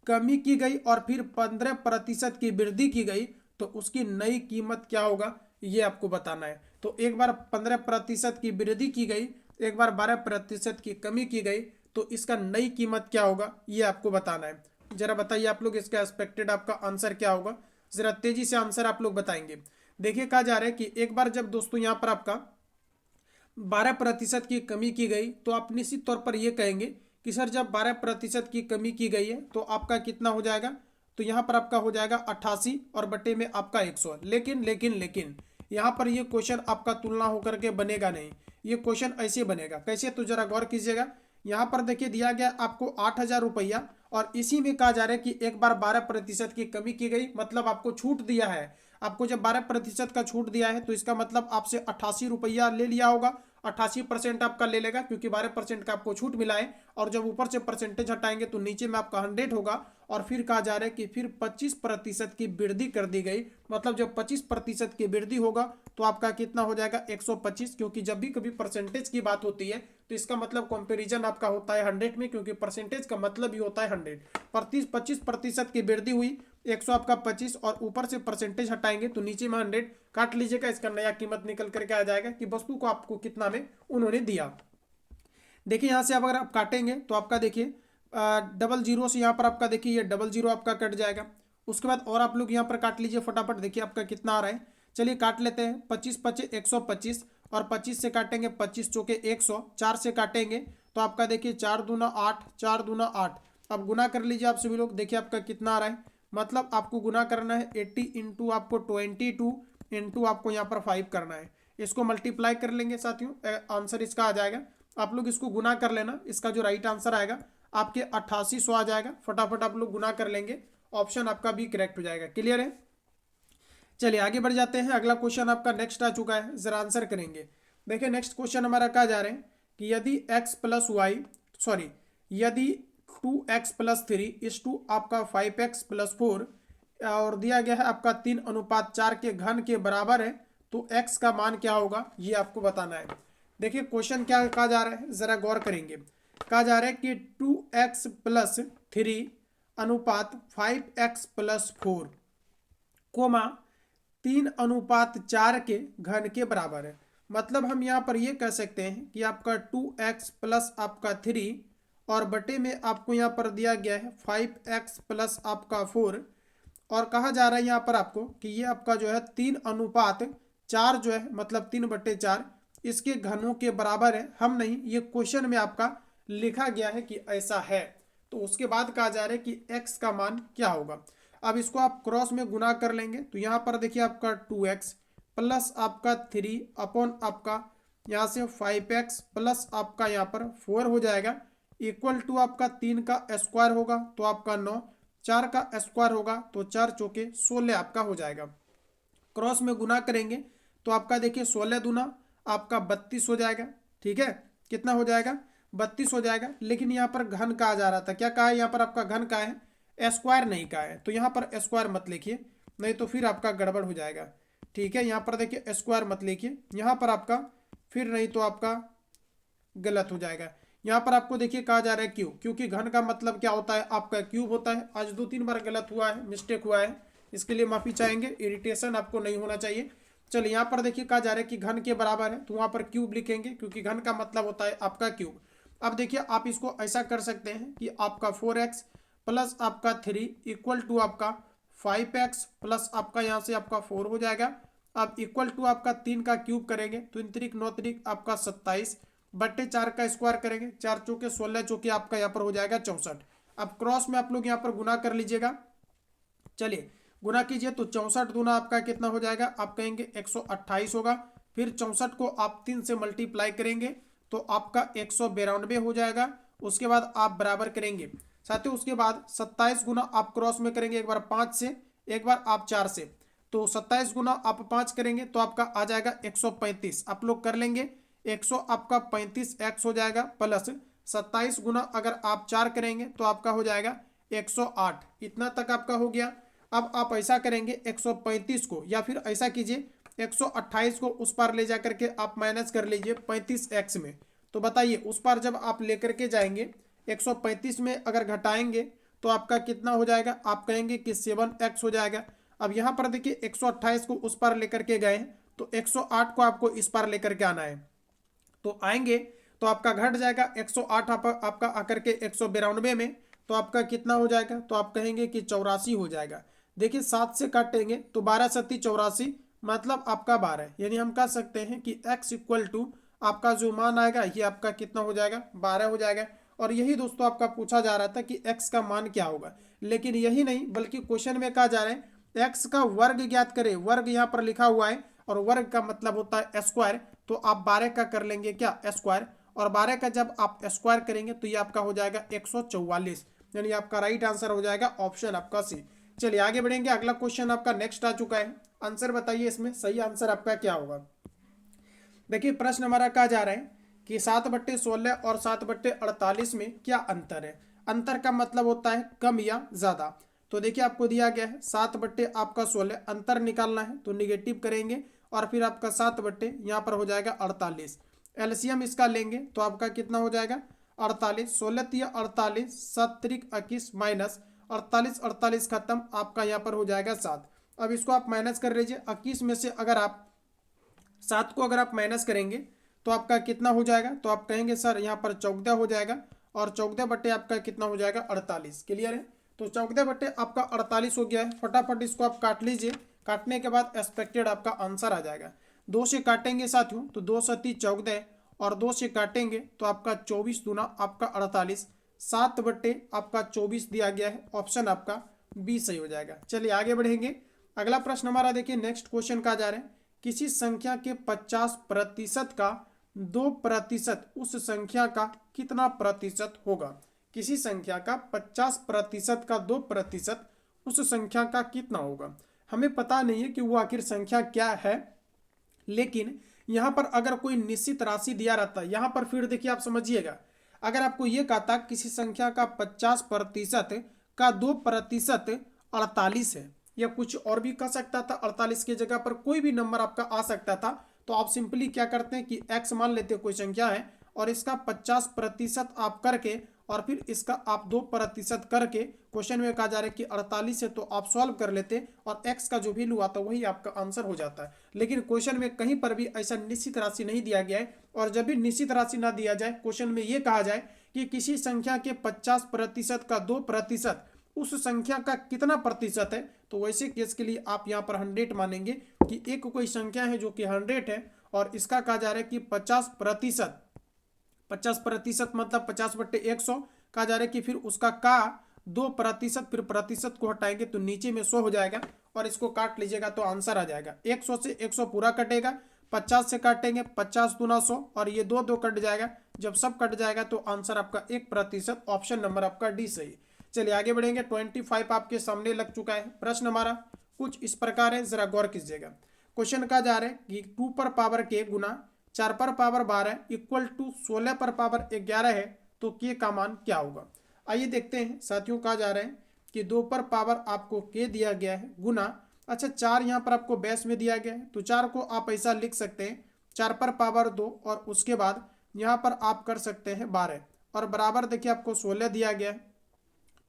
कमी की गई और फिर 15% की वृद्धि की गई, तो उसकी नई कीमत क्या होगा ये आपको बताना है। तो एक बार 15% की वृद्धि की गई, एक बार 12% की कमी की गई, तो इसका नई कीमत क्या होगा ये आपको बताना है। जरा बताइए आप लोग, इसका एक्सपेक्टेड आपका आंसर क्या होगा, जरा तेजी से आंसर आप लोग बताएंगे। देखिए कहा जा रहा है कि एक बार जब दोस्तों यहाँ पर आपका 12% की कमी की गई, तो आप निश्चित तौर पर यह कहेंगे कि सर जब 12% की कमी की गई है तो आपका कितना हो जाएगा, तो यहाँ पर आपका हो जाएगा 88 और बटे में आपका 100। लेकिन लेकिन लेकिन यहाँ पर ये क्वेश्चन आपका तुलना होकर के बनेगा नहीं, ये क्वेश्चन ऐसे बनेगा। कैसे, तो जरा गौर कीजिएगा। यहाँ पर देखिए दिया गया आपको 8,000 रुपया, और इसी में कहा जा रहा है कि एक बार 12% की कमी की गई, मतलब आपको छूट दिया है। आपको जब 12% का छूट दिया है तो इसका मतलब आपसे 88 रुपया ले लिया होगा। 88% आपका ले लेगा, क्योंकि 12% का आपको छूट मिला है। और जब ऊपर से परसेंटेज हटाएंगे तो नीचे में आपका 100 होगा। और फिर कहा जा रहा है कि फिर 25% की वृद्धि कर दी गई, मतलब जब 25% की वृद्धि होगा तो आपका कितना हो जाएगा 125। क्योंकि जब भी कभी परसेंटेज की बात होती है तो इसका मतलब कंपैरिजन आपका होता है 100 में, क्योंकि परसेंटेज का मतलब ही होता है 100। 25% की वृद्धि हुई, 100 आपका 25, और ऊपर से परसेंटेज हटाएंगे तो नीचे में 100 काट लीजिएगा। इसका नया कीमत निकल करके आ जाएगा कि वस्तु को आपको कितना में उन्होंने दिया। देखिए यहाँ से अगर आप काटेंगे तो आपका देखिए डबल जीरो से यहाँ पर आपका देखिए ये डबल जीरो आपका कट जाएगा। उसके बाद और आप लोग यहाँ पर काट लीजिए फटाफट, देखिए आपका कितना आ रहा है। चलिए काट लेते हैं। 25 पचे 125, और 25 से काटेंगे 25 चौके 100, 4 से काटेंगे तो आपका देखिए 4 दूना 8, 4 दूना 8। अब गुना कर लीजिए आप सभी लोग, देखिए आपका कितना आ रहा है। मतलब आपको गुना करना है 80 इंटू आपको 22 इंटू आपको यहाँ पर 5 करना है। इसको मल्टीप्लाई कर लेंगे साथियों, आंसर इसका आ जाएगा। आप लोग इसको गुना कर लेना, इसका जो राइट आंसर आएगा आपके 8800 आ जाएगा। फटाफट आप लोग गुना कर लेंगे, ऑप्शन आपका भी करेक्ट हो जाएगा। क्लियर है, चलिए आगे बढ़ जाते हैं। अगला क्वेश्चन आपका नेक्स्ट आ चुका है, जरा आंसर करेंगे। देखिए नेक्स्ट क्वेश्चन हमारा कहा जा रहे हैं कि यदि x प्लस वाई सॉरी यदि 2x+3 इस टू आपका 5x+4 और दिया गया है आपका 3:4 के घन के बराबर है, तो x का मान क्या होगा ये आपको बताना है। देखिए क्वेश्चन क्या कहा जा रहा है, जरा गौर करेंगे। कहा जा रहा है कि 2x+3 अनुपात 5x+4 कोमा 3:4 के घन के बराबर है। मतलब हम यहाँ पर ये कह सकते हैं कि आपका 2x प्लस आपका 3 और बटे में आपको यहाँ पर दिया गया है 5x प्लस आपका 4, और कहा जा रहा है यहाँ पर आपको कि ये आपका जो है 3:4 जो है, मतलब 3/4 इसके घनों के बराबर है। हम नहीं, ये क्वेश्चन में आपका लिखा गया है कि ऐसा है। तो उसके बाद कहा जा रहा है कि x का मान क्या होगा। अब इसको आप क्रॉस में गुना कर लेंगे तो यहाँ पर देखिए आपका 2x प्लस आपका 3 अपॉन आपका यहाँ से 5x प्लस आपका यहाँ पर 4 हो जाएगा, इक्वल टू आपका 3 का स्क्वायर होगा तो आपका 9, 4 का स्क्वायर होगा तो 4 चौके 16 आपका हो जाएगा। क्रॉस में गुना करेंगे तो आपका देखिए 16 दूना आपका 32 हो जाएगा। ठीक है, कितना हो जाएगा 32 हो जाएगा। लेकिन यहाँ पर घन कहा जा रहा था, क्या कहा है यहाँ पर आपका घन का है, स्क्वायर नहीं का है। तो यहाँ पर स्क्वायर मत लिखिए, नहीं तो फिर आपका गड़बड़ हो जाएगा। ठीक है, यहाँ पर देखिए स्क्वायर मत लिखिए यहाँ पर आपका, फिर नहीं तो आपका गलत हो जाएगा। यहाँ पर आपको देखिए कहा जा रहा है क्यूब, क्योंकि घन का मतलब क्या होता है आपका क्यूब होता है। आज 2-3 बार गलत हुआ है, मिस्टेक हुआ है, इसके लिए माफी चाहेंगे। इरिटेशन आपको नहीं होना चाहिए। चलिए यहाँ पर देखिए कहा जा रहा है कि घन के बराबर है तो वहाँ पर क्यूब लिखेंगे, क्योंकि घन का मतलब होता है आपका क्यूब। अब देखिए आप इसको ऐसा कर सकते हैं कि आपका 4x प्लस आपका 3 इक्वल टू आपका 5x प्लस आपका यहाँ से आपका 4 हो जाएगा। अब इक्वल टू आपका 3 का क्यूब करेंगे तो 3 3 9 3 आपका 27, बट्टे 4 का स्क्वायर करेंगे, 4 चौके 16 चौके आपका यहाँ पर हो जाएगा 64। अब क्रॉस में आप लोग यहाँ पर गुना कर लीजिएगा। चलिए गुना कीजिए तो 64 दूना आपका कितना हो जाएगा, आप कहेंगे 128 होगा। फिर 64 को आप 3 से मल्टीप्लाई करेंगे तो आपका 192 हो जाएगा। उसके बाद आप बराबर करेंगे साथियों। उसके बाद 27 गुना आप क्रॉस में करेंगे, एक बार 5 से, एक बार आप 4 से। तो 27 गुना आप 5 करेंगे तो आपका आ जाएगा 135। आप लोग कर लेंगे 100 आपका 35x हो जाएगा, प्लस 27 गुना अगर आप 4 करेंगे तो आपका हो जाएगा 108। इतना तक आपका हो गया। अब आप ऐसा करेंगे 135 को, या फिर ऐसा कीजिए 128 को उस पार ले जा करके आप माइनस कर लीजिए 35x में। तो बताइए उस पार जब आप लेकर के जाएंगे 135 में अगर घटाएंगे तो आपका कितना हो जाएगा, आप कहेंगे कि 7x हो जाएगा। अब यहाँ पर देखिए 128 को उस पार लेकर के गए हैं तो 108 को आपको इस पार लेकर के आना है। तो आएंगे तो आपका घट जाएगा 108 आपका आकर के 192 में, तो आपका कितना हो जाएगा, तो आप कहेंगे कि 84 हो जाएगा। देखिए 7 से काटेंगे तो 12 सत्ती 84, मतलब आपका 12। यानी हम कह सकते हैं कि x इक्वल टू आपका जो मान आएगा ये आपका कितना हो जाएगा, 12 हो जाएगा। और यही दोस्तों आपका पूछा जा रहा था कि x का मान क्या होगा। लेकिन यही नहीं बल्कि क्वेश्चन में कहा जा रहा है x का वर्ग ज्ञात करें। वर्ग यहाँ पर लिखा हुआ है और वर्ग का मतलब होता है स्क्वायर। तो आप 12 का कर लेंगे क्या, स्क्वायर, और 12 का जब आप स्क्वायर करेंगे तो ये आपका हो जाएगा 144। यानी आपका राइट आंसर हो जाएगा ऑप्शन आपका सी। चलिए आगे बढ़ेंगे। अगला क्वेश्चन आपका नेक्स्ट आ चुका है। आंसर बताइए इसमें सही आंसर आपका क्या होगा। देखिए प्रश्न हमारा कहा जा रहा है कि 7/16 और 7/48 में क्या अंतर है। अंतर का मतलब होता है कम या ज्यादा। तो देखिए आपको दिया गया है 7/16 अंतर निकालना है तो निगेटिव करेंगे और फिर आपका 7 यहाँ पर हो जाएगा 48। एलसीएम इसका लेंगे तो आपका कितना हो जाएगा 48, 16 48, 7 21 माइनस 48, 48 खत्म, आपका यहाँ पर हो जाएगा 7। अब इसको आप माइनस कर लीजिए। 21 में से अगर आप 7 को अगर आप माइनस करेंगे तो आपका कितना हो जाएगा, तो आप कहेंगे सर यहाँ पर 14 हो जाएगा और 14 आपका कितना हो जाएगा 48। क्लियर है। तो 14 आपका 48 हो गया है। फटाफट इसको आप काट लीजिए। काटने के बाद एक्सपेक्टेड आपका आंसर आ जाएगा। 2 से काटेंगे साथियों तो 2 सत्ती 14 और 2 से काटेंगे तो आपका 24 दूना आपका 48। 7 आपका 24 दिया गया है। ऑप्शन आपका बी सही हो जाएगा। चलिए आगे बढ़ेंगे। अगला प्रश्न हमारा देखिए नेक्स्ट क्वेश्चन का जा रहा है किसी संख्या के 50% का 2% उस संख्या का कितना प्रतिशत होगा। किसी संख्या का 50% का 2% उस संख्या का कितना होगा। हमें पता नहीं है कि वो आखिर संख्या क्या है, लेकिन यहाँ पर अगर कोई निश्चित राशि दिया रहता है, यहाँ पर फिर देखिए आप समझिएगा, अगर आपको ये कहता किसी संख्या का 50% का 2% 48 है, या कुछ और भी कह सकता था, 48 की जगह पर कोई भी नंबर आपका आ सकता था। तो आप सिंपली क्या करते हैं कि x मान लेते हैं कोई संख्या है और इसका 50% आप करके और फिर इसका आप 2% करके, क्वेश्चन में कहा जा रहा है कि 48 है तो आप सॉल्व कर लेते और x का जो वैल्यू आता है वही आपका आंसर हो जाता है। लेकिन क्वेश्चन में कहीं पर भी ऐसा निश्चित राशि नहीं दिया गया है। और जब भी निश्चित राशि ना दिया जाए, क्वेश्चन में ये कहा जाए कि किसी संख्या के 50% का 2% उस संख्या का कितना प्रतिशत है, तो वैसे केस के लिए आप यहाँ पर 100 मानेंगे कि एक कोई संख्या है जो कि 100 है और इसका कहा जा रहा है कि 50% मतलब 50/100 कहा जा रहा है कि फिर उसका का 2%, फिर प्रतिशत को हटाएंगे तो नीचे में 100 हो जाएगा और इसको काट लीजिएगा तो आंसर आ जाएगा। 100 से 100 पूरा कटेगा, 50 से काटेंगे 50 दूना 100 और ये 2 कट जाएगा। जब सब कट जाएगा तो आंसर आपका 1%, ऑप्शन नंबर आपका डी सही। चलिए आगे बढ़ेंगे। 25 आपके सामने लग चुका है। प्रश्न हमारा कुछ इस प्रकार है, जरा गौर कीजिएगा। क्वेश्चन कहा जा रहा है कि 2 पर पावर के गुना 4 पर पावर 12 इक्वल टू 16 पर पावर 11 है तो के का मान क्या होगा। आइए देखते हैं साथियों। कहा जा रहा है कि 2 पर पावर आपको के दिया गया है गुना, अच्छा 4 यहाँ पर आपको बेस में दिया गया है तो 4 को आप ऐसा लिख सकते हैं 4 पर पावर 2 और उसके बाद यहाँ पर आप कर सकते हैं 12 और बराबर देखिए आपको 16 दिया गया है।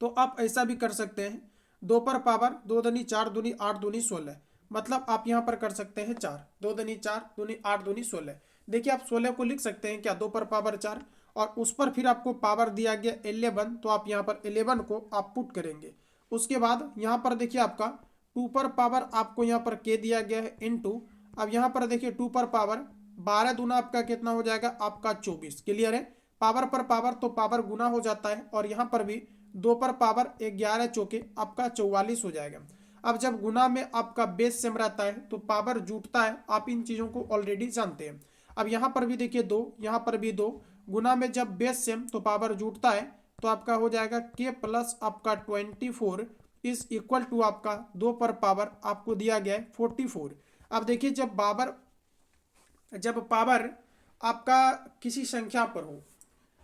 तो आप ऐसा भी कर सकते हैं 2 पर पावर 2 दूनी 4 दूनी 8 दूनी 16, मतलब आप यहाँ पर कर सकते हैं 4, 2 दूनी 4 दूनी 8 दूनी 16। देखिए आप 16 को लिख सकते हैं क्या 2 पर पावर 4 और उस पर फिर आपको पावर दिया गया 11, तो आप यहाँ पर 11 को आप पुट करेंगे। उसके बाद यहाँ पर देखिए आपका 2 पर पावर आपको यहाँ पर के दिया गया है इनटू, अब यहाँ पर देखिए 2 पर पावर 12 दूना आपका कितना हो जाएगा, आपका 24। क्लियर है। पावर पर पावर तो पावर गुना हो जाता है, और यहाँ पर भी 2 पर पावर 11 चौके आपका 44 हो जाएगा। अब जब गुना में आपका बेस सेम रहता है तो पावर जुटता है, आप इन चीज़ों को ऑलरेडी जानते हैं। अब यहाँ पर भी देखिए 2, यहाँ पर भी 2, गुना में जब बेस सेम तो पावर जुटता है, तो आपका हो जाएगा के प्लस आपका 24 इज इक्वल टू आपका 2 पर पावर आपको दिया गया है 44। अब देखिए जब पावर आपका किसी संख्या पर हो,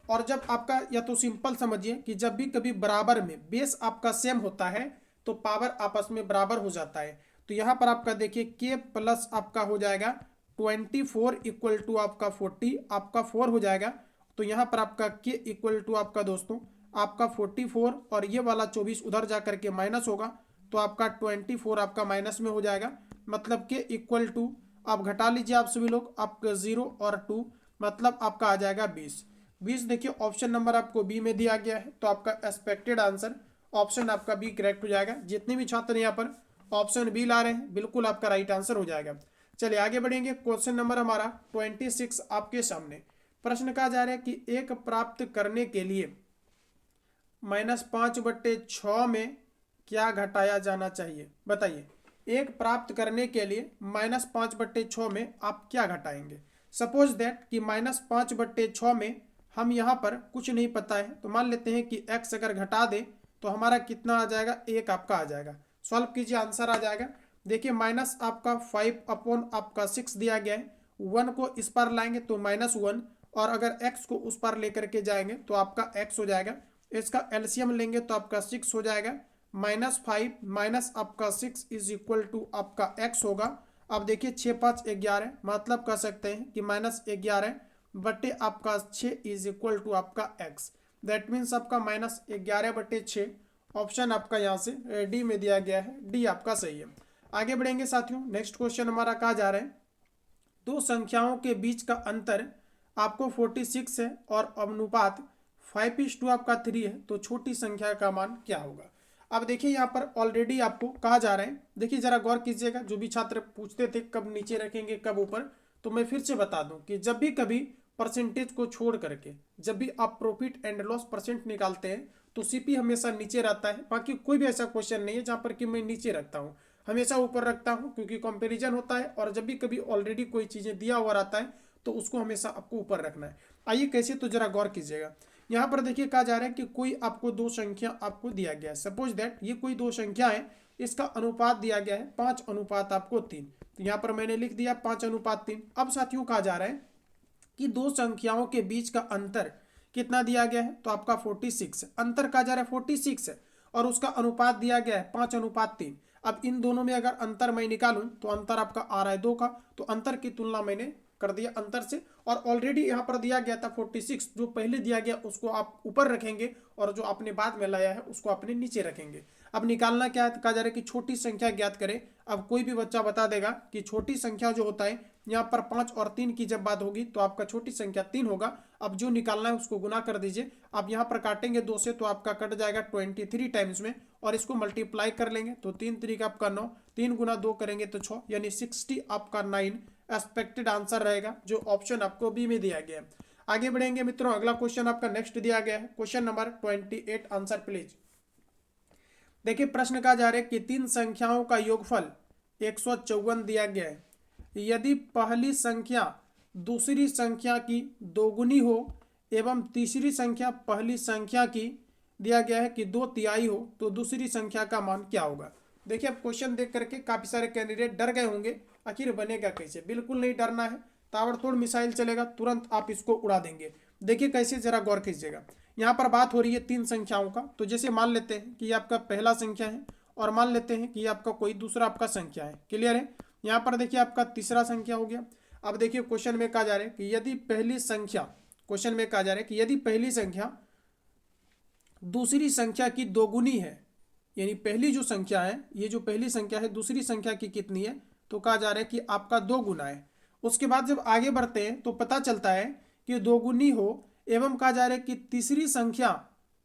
और जब आपका, या तो सिंपल समझिए कि जब भी कभी बराबर में बेस आपका सेम होता है तो पावर आपस में बराबर हो जाता है। तो यहाँ पर आपका देखिए के प्लस आपका हो जाएगा 24 इक्वल टू आपका 40, आपका 4 हो जाएगा। तो यहाँ पर आपका के इक्वल टू आपका दोस्तों आपका 44, और ये वाला 24 उधर जा करके माइनस होगा, तो आपका 24 आपका माइनस में हो जाएगा। मतलब के इक्वल टू आप घटा लीजिए आप सभी लोग, आपका 0 और 2, मतलब आपका आ जाएगा 20। देखिए ऑप्शन नंबर आपको बी में दिया गया है, तो आपका एक्सपेक्टेड आंसर ऑप्शन आपका बी करेक्ट हो जाएगा। जितने भी छात्र यहाँ पर ऑप्शन बी ला रहे हैं, बिल्कुल आपका राइट आंसर हो जाएगा। चलिए आगे बढ़ेंगे। क्वेश्चन नंबर हमारा 26 आपके सामने। प्रश्न कहा जा रहा है कि एक प्राप्त करने के लिए -5/6 में क्या घटाया जाना चाहिए, बताइए। एक प्राप्त करने के लिए -5/6 में आप क्या घटाएंगे। सपोज दैट कि -5/6 में हम यहाँ पर कुछ नहीं पता है, तो मान लेते हैं कि x अगर घटा दे तो हमारा कितना आ जाएगा, 1 आपका आ जाएगा। सॉल्व कीजिए, आंसर आ जाएगा। देखिए माइनस आपका 5/6 दिया गया है, 1 को इस पर लाएंगे तो -1, और अगर x को उस पर लेकर के जाएंगे तो आपका x हो जाएगा। इसका एलसीएम लेंगे तो आपका 6 हो जाएगा। -5 माइनस आपका 6 इज इक्वल टू आपका x होगा। अब देखिए 6×5 11, मतलब कह सकते हैं कि -11 बटे आपका 6 इज इक्वल टू आपका x। दैट मीन्स आपका -11/6 ऑप्शन आपका यहाँ से डी में दिया गया है, डी आपका सही है। आगे बढ़ेंगे साथियों। नेक्स्ट क्वेश्चन हमारा कहा जा रहा है, दो संख्याओं के बीच का अंतर आपको 46 है और अनुपात 5:2 आपका 3 है, तो छोटी संख्या का मान क्या होगा। अब देखिए यहाँ पर ऑलरेडी आपको कहा जा रहा है, देखिए जरा गौर कीजिएगा। जो भी छात्र पूछते थे कब नीचे रखेंगे कब ऊपर, तो मैं फिर से बता दूं कि जब भी कभी परसेंटेज को छोड़ करके जब भी आप प्रॉफिट एंड लॉस परसेंट निकालते हैं तो सीपी हमेशा नीचे रहता है। बाकी कोई भी ऐसा क्वेश्चन नहीं है जहाँ पर कि मैं नीचे रखता हूँ, हमेशा ऊपर रखता हूँ, क्योंकि कंपैरिजन होता है। और जब भी कभी ऑलरेडी कोई चीज़ें दिया हुआ रहता है तो उसको हमेशा आपको ऊपर रखना है। आइए कैसे, तो जरा गौर कीजिएगा। यहाँ पर देखिए कहा जा रहा है कि कोई आपको दो संख्या आपको दिया गया है। सपोज दैट ये कोई दो संख्या है, इसका अनुपात दिया गया है 5:3। तो यहाँ पर मैंने लिख दिया 5:3। अब साथियों कहा जा रहा है कि दो संख्याओं के बीच का अंतर कितना दिया गया है, तो आपका 46 अंतर कहा जा रहा है 46 है, और उसका अनुपात दिया गया है 5:3। अब इन दोनों में अगर अंतर मैं निकालूं तो अंतर आपका आ रहा है 2 का, तो अंतर की तुलना मैंने कर दिया अंतर से। और ऑलरेडी यहाँ पर दिया गया था 46, जो पहले दिया गया उसको आप ऊपर रखेंगे और जो आपने बाद में लाया है उसको आपने नीचे रखेंगे। अब निकालना क्या है, कहा जा रहा है कि छोटी संख्या ज्ञात करें। अब कोई भी बच्चा बता देगा कि छोटी संख्या जो होता है, यहाँ पर 5 और 3 की जब बात होगी तो आपका छोटी संख्या 3 होगा। अब जो निकालना है उसको गुना कर दीजिए। आप यहाँ पर काटेंगे 2 से तो आपका कट जाएगा 23 टाइम्स में, और इसको मल्टीप्लाई कर लेंगे तो 3 3 आपका 9, 3 गुना 2 करेंगे तो 6, यानी 60 आपका 9 एक्सपेक्टेड आंसर रहेगा, जो ऑप्शन आपको बी में दिया गया है। आगे बढ़ेंगे मित्रों, अगला क्वेश्चन आपका नेक्स्ट दिया गया है, क्वेश्चन नंबर 28, आंसर प्लीज। देखिए प्रश्न कहा जा रहा है कि तीन संख्याओं का योगफल 154 दिया गया है। यदि पहली संख्या दूसरी संख्या की दोगुनी हो एवं तीसरी संख्या पहली संख्या की दिया गया है कि 2/3 हो, तो दूसरी संख्या का मान क्या होगा। देखिए अब क्वेश्चन देख करके काफी सारे कैंडिडेट डर गए होंगे, आखिर बनेगा कैसे। बिल्कुल नहीं डरना है, ताबड़तोड़ मिसाइल चलेगा, तुरंत आप इसको उड़ा देंगे। देखिए कैसे, जरा गौर कीजिएगा। यहाँ पर बात हो रही है तीन संख्याओं का, तो जैसे मान लेते हैं कि ये आपका पहला संख्या है, और मान लेते हैं कि ये आपका कोई दूसरा आपका संख्या है। क्लियर है। यहाँ पर देखिए आपका तीसरा संख्या हो गया। अब देखिए क्वेश्चन में कहा जा रहा है कि यदि पहली संख्या, क्वेश्चन में कहा जा रहा है कि यदि पहली संख्या दूसरी संख्या की दोगुनी है, यानी पहली जो संख्या है, ये जो पहली संख्या है दूसरी संख्या की कितनी है, तो कहा जा रहा है कि आपका 2 गुना है। उसके बाद जब आगे बढ़ते हैं तो पता चलता है कि दोगुनी हो एवं कहा जा रहा है कि तीसरी संख्या,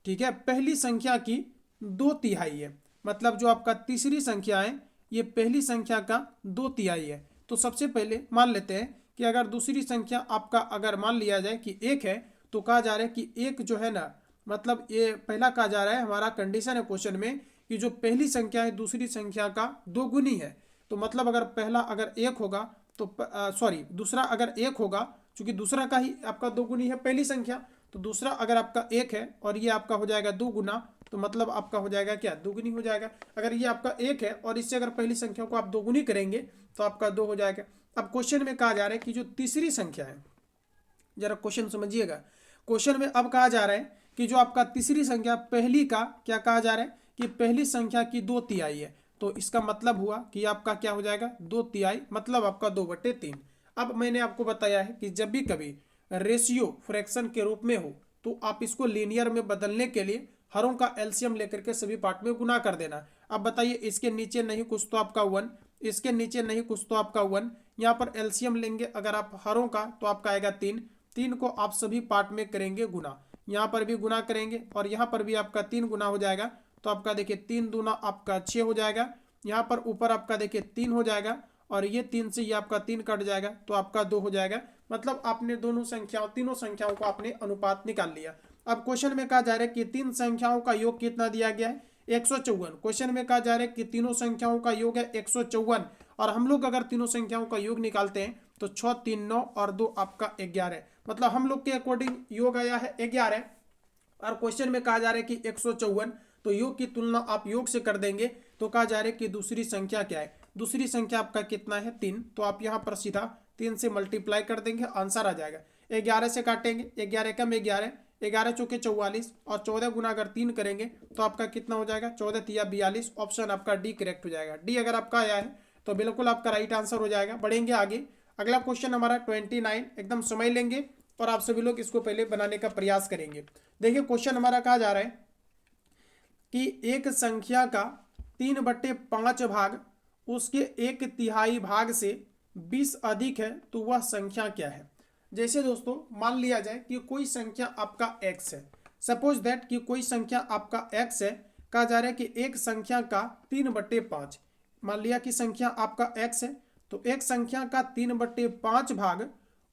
ठीक है, पहली संख्या की 2/3 है। मतलब जो आपका तीसरी संख्या है ये पहली संख्या का 2/3 है। तो सबसे पहले मान लेते हैं कि अगर दूसरी संख्या आपका अगर मान लिया जाए कि एक है, तो कहा जा रहा है कि एक जो है ना, मतलब ये पहला कहा जा रहा है, हमारा कंडीशन है क्वेश्चन में कि जो पहली संख्या है दूसरी संख्या का दोगुनी है। तो मतलब अगर पहला अगर एक होगा तो सॉरी दूसरा अगर एक होगा, क्योंकि दूसरा का ही आपका दोगुनी है पहली संख्या, तो दूसरा अगर आपका एक है और ये आपका हो जाएगा दो गुना, तो मतलब आपका हो जाएगा क्या, दोगुनी हो जाएगा। अगर ये आपका एक है और इससे अगर पहली संख्या को आप दोगुनी करेंगे तो आपका दो हो जाएगा। अब क्वेश्चन में कहा जा रहा है कि जो तीसरी संख्या है, जरा क्वेश्चन समझिएगा। क्वेश्चन में अब कहा जा रहा है कि जो आपका तीसरी संख्या पहली का क्या कहा जा रहा है कि पहली संख्या की 2/3 है। तो इसका मतलब हुआ कि आपका क्या हो जाएगा 2/3, मतलब आपका 2/3। अब मैंने आपको बताया है कि जब भी कभी रेशियो फ्रैक्शन के रूप में हो तो आप इसको लीनियर में बदलने के लिए हरों का एलसीएम लेकर के सभी पार्ट में गुना कर देना। अब बताइए, इसके नीचे नहीं कुछ तो आपका 1, इसके नीचे नहीं कुछ तो आपका 1, यहाँ पर एलसीएम लेंगे अगर आप हरों का तो आपका आएगा 3। 3 को आप सभी पार्ट में करेंगे गुना, यहाँ पर भी गुना करेंगे और यहाँ पर भी आपका 3 गुना हो जाएगा। तो आपका देखिए 3 दूना आपका 6 हो जाएगा, यहाँ पर ऊपर आपका देखिए 3 हो जाएगा और ये 3 से ये आपका 3 कट जाएगा तो आपका 2 हो जाएगा। मतलब आपने दोनों संख्याओं तीनों संख्याओं का आपने अनुपात निकाल लिया। अब क्वेश्चन में कहा जा रहा है कि तीन संख्याओं का योग कितना दिया गया है 154। क्वेश्चन में कहा जा रहा है कि तीनों संख्याओं का योग है 154 और हम लोग अगर तीनों संख्याओं का योग निकालते हैं तो 6 3 9 और 2 आपका 11, मतलब हम लोग के अकॉर्डिंग योग आया है 11 और क्वेश्चन में कहा जा रहा है कि 154, तो योग की तुलना आप योग से कर देंगे तो कहा जा रहा है कि दूसरी संख्या क्या है, दूसरी संख्या आपका कितना है 3। तो आप यहाँ पर सीधा 3 से मल्टीप्लाई कर देंगे, आंसर आ जाएगा। 11 से काटेंगे, 11 कम 11, 11 चौके 44 और 14 गुना अगर 3 करेंगे तो आपका कितना हो जाएगा 14 तिया 42। ऑप्शन आपका डी करेक्ट हो जाएगा। डी अगर आपका आया है तो बिल्कुल आपका राइट आंसर हो जाएगा। बढ़ेंगे आगे, अगला क्वेश्चन हमारा 29, एकदम समय लेंगे और आप सभी लोग इसको पहले बनाने का प्रयास करेंगे। देखिए क्वेश्चन हमारा कहा जा रहा है कि एक संख्या का 3/5 भाग उसके 1/3 भाग से 20 अधिक है तो वह संख्या क्या है। जैसे दोस्तों मान लिया जाए कि कोई संख्या आपका x है, सपोज दैट कि कोई संख्या आपका x है, कहा जा रहा है कि एक संख्या का 3/5, मान लिया कि संख्या आपका x है तो एक संख्या का 3/5 भाग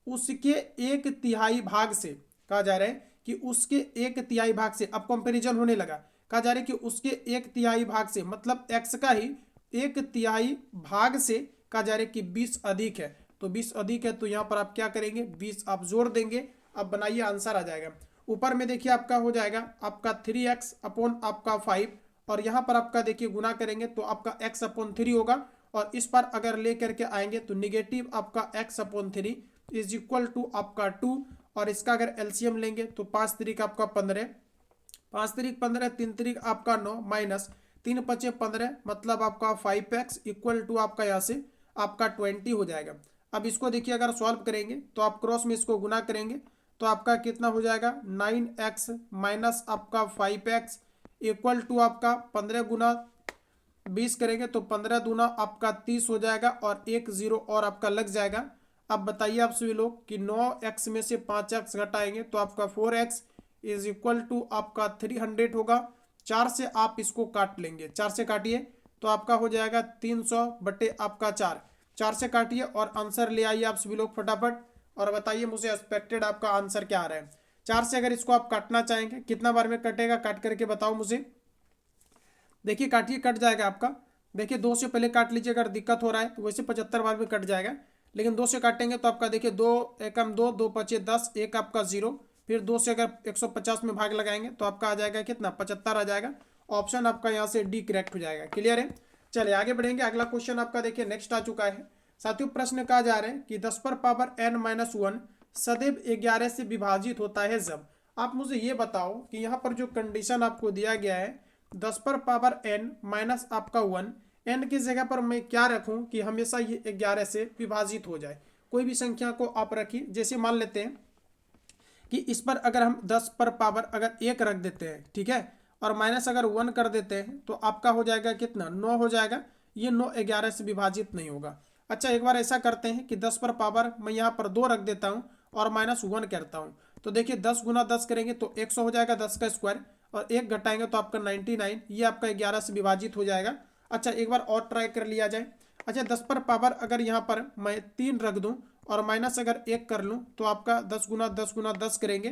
उसके 1/3 भाग से, कहा जा रहा है कि उसके 1/3 भाग से, अब कंपैरिजन होने लगा, कहा जा रहा है कि उसके 1/3 भाग से मतलब x का ही 1/3 भाग से, कहा जा रहा है कि 20 अधिक है। तो 20 अधिक है तो यहाँ पर आप क्या करेंगे 20 आप जोड़ देंगे। अब बनाइए, आंसर आ जाएगा। ऊपर में देखिए आपका हो जाएगा आपका 3x अपॉन आपका 5 और यहाँ पर आपका देखिए गुना करेंगे तो आपका x अपॉन 3 होगा और इस पर अगर ले करके आएंगे तो निगेटिव आपका x upon 3 is equal to आपका 2 और इसका अगर एलसीएम लेंगे तो 5 तरीक आपका 15, 5 तरीक 15, 3 तरीक आपका 9 माइनस 3 पचे 15, मतलब आपका 5x इक्वल टू आपका यहाँ से आपका 20 हो जाएगा। अब इसको देखिए अगर सॉल्व करेंगे तो आप क्रॉस में इसको गुना करेंगे तो आपका कितना हो जाएगा 9x माइनस आपका 5x इक्वल टू आपका 15 गुना 20 करेंगे तो 15 दूना आपका 30 हो जाएगा और एक जीरो और आपका लग जाएगा। अब बताइए आप सभी लोग कि 9x में से 5x घटाएंगे तो आपका 4x इज इक्वल टू आपका 300 होगा। 4 से आप इसको काट लेंगे, 4 से काटिए तो आपका हो जाएगा 300 बटे आपका 4, 4 से काटिए और आंसर ले आइए आप सभी लोग फटाफट और बताइए मुझे एक्सपेक्टेड आपका आंसर क्या आ रहा है। 4 से अगर इसको आप काटना चाहेंगे कितना बार में कटेगा, काट करके बताओ मुझे। देखिए काटिए, कट जाएगा आपका। देखिए 2 से पहले काट लीजिए अगर दिक्कत हो रहा है, तो वैसे 75 बार में कट जाएगा, लेकिन 2 से काटेंगे तो आपका देखिए 2 एकम 2, 2 पचे 10, एक आपका 0, फिर 2 से अगर 150 में भाग लगाएंगे तो आपका आ जाएगा कितना 75 आ जाएगा। ऑप्शन आपका यहाँ से डी करेक्ट हो जाएगा। क्लियर है, चलिए आगे बढ़ेंगे। अगला क्वेश्चन आपका देखिए नेक्स्ट आ चुका है। साथियों प्रश्न कहा जा रहा है कि 10 पर पावर n-1 सदैव 11 से विभाजित होता है जब। आप मुझे ये बताओ कि यहाँ पर जो कंडीशन आपको दिया गया है 10 पर पावर n माइनस आपका 1, n की जगह पर मैं क्या रखूं कि हमेशा ये 11 से विभाजित हो जाए। कोई भी संख्या को आप रखिए, जैसे मान लेते हैं कि इस पर अगर हम 10 पर पावर अगर 1 रख देते हैं, ठीक है, और माइनस अगर 1 कर देते हैं तो आपका हो जाएगा कितना 9 हो जाएगा। ये 9 11 से विभाजित नहीं होगा। अच्छा एक बार ऐसा करते हैं कि 10 पर पावर मैं यहाँ पर 2 रख देता हूँ और -1 करता हूँ। तो देखिए 10 गुना 10 करेंगे तो 100 हो जाएगा, 10 का स्क्वायर, और 1 घटाएंगे तो आपका 99, ये आपका 11 से विभाजित हो जाएगा। अच्छा एक बार और ट्राई कर लिया जाए। अच्छा 10 पर पावर अगर यहाँ पर मैं 3 रख दूँ और माइनस अगर 1 कर लूँ तो आपका 10 गुना 10 गुना 10 करेंगे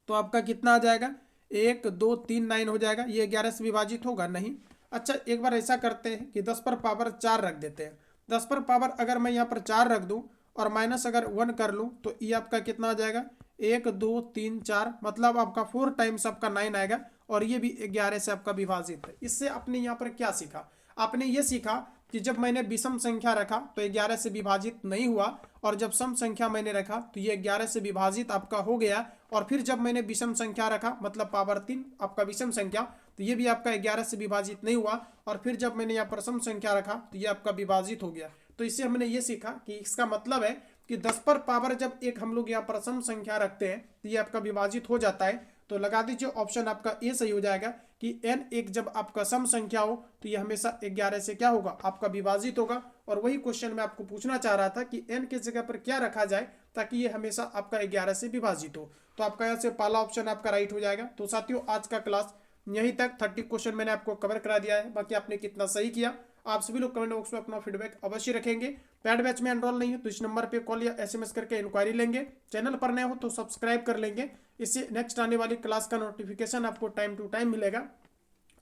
तो आपका कितना आ जाएगा, 1 2 3 9 हो जाएगा। ये 11 से विभाजित होगा नहीं। अच्छा एक बार ऐसा करते हैं कि 10 पर पावर 4 रख देते हैं। 10 पर पावर अगर मैं यहाँ पर 4 रख दूँ और माइनस अगर 1 कर लूँ तो ये आपका कितना आ जाएगा, 1 2 3 4, मतलब आपका 4 टाइम्स आपका 9 आएगा और ये भी 11 से आपका विभाजित है। इससे आपने यहाँ पर क्या सीखा, आपने ये सीखा कि जब मैंने विषम संख्या रखा तो 11 से विभाजित नहीं हुआ, और जब सम संख्या मैंने रखा तो ये 11 से विभाजित आपका हो गया, और फिर जब मैंने विषम संख्या रखा मतलब पावर 3 आपका विषम संख्या, तो ये भी आपका 11 से विभाजित नहीं हुआ, और फिर जब मैंने यहाँ पर सम संख्या रखा तो ये आपका विभाजित हो गया। तो इससे हमने ये सीखा कि इसका मतलब है कि 10 पर पावर जब एक हम लोग यहाँ पर सम संख्या रखते हैं तो ये आपका विभाजित हो जाता है। तो लगा दीजिए ऑप्शन आपका ए सही हो जाएगा कि n एक जब आपका सम संख्या हो तो ये हमेशा 11 से क्या होगा, आपका विभाजित होगा। और वही क्वेश्चन मैं आपको पूछना चाह रहा था कि n के जगह पर क्या रखा जाए ताकि ये हमेशा आपका 11 से विभाजित हो। तो आपका यहाँ से पहला ऑप्शन आपका राइट हो जाएगा। तो साथियों आज का क्लास यहीं तक, 30 क्वेश्चन मैंने आपको कवर करा दिया है। बाकी आपने कितना सही किया आप सभी लोग कमेंट बॉक्स में अपना फीडबैक अवश्य रखेंगे। पेड बैच में एनरोल नहीं हो तो इस नंबर पे कॉल या एसएमएस करके इंक्वायरी लेंगे। चैनल पर नए हो तो सब्सक्राइब कर लेंगे, इससे नेक्स्ट आने वाली क्लास का नोटिफिकेशन आपको टाइम टू टाइम मिलेगा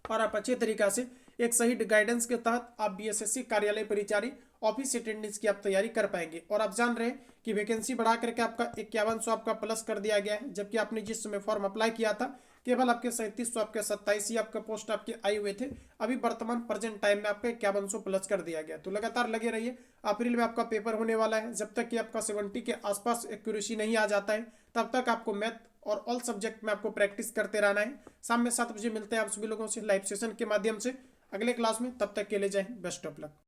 और आप अच्छे तरीका से एक सही गाइडेंस के तहत आप बीएसएससी कार्यालय परिचारी ऑफिस अटेंडेंस की आप तैयारी कर पाएंगे। और आप जान रहे हैं कि वैकेंसी बढ़ा करके आपका 5100 आपका प्लस कर दिया गया है, जबकि आपने जिस समय फॉर्म अप्लाई किया था केवल आपके 3700 आपके 27 ही आपका पोस्ट आपके आए हुए थे। अभी वर्तमान प्रेजेंट टाइम में आपका 5100 प्लस कर दिया गया। तो लगातार लगे रहिए, अप्रैल में आपका पेपर होने वाला है। जब तक कि आपका 70 के आसपास एक्यूरेसी नहीं आ जाता है तब तक आपको मैथ और ऑल सब्जेक्ट में आपको प्रैक्टिस करते रहना है। शाम में 7 बजे मिलते हैं आप सभी लोगों से लाइव सेशन के माध्यम से अगले क्लास में। तब तक के लिए जय हिंद, बेस्ट ऑफ लक।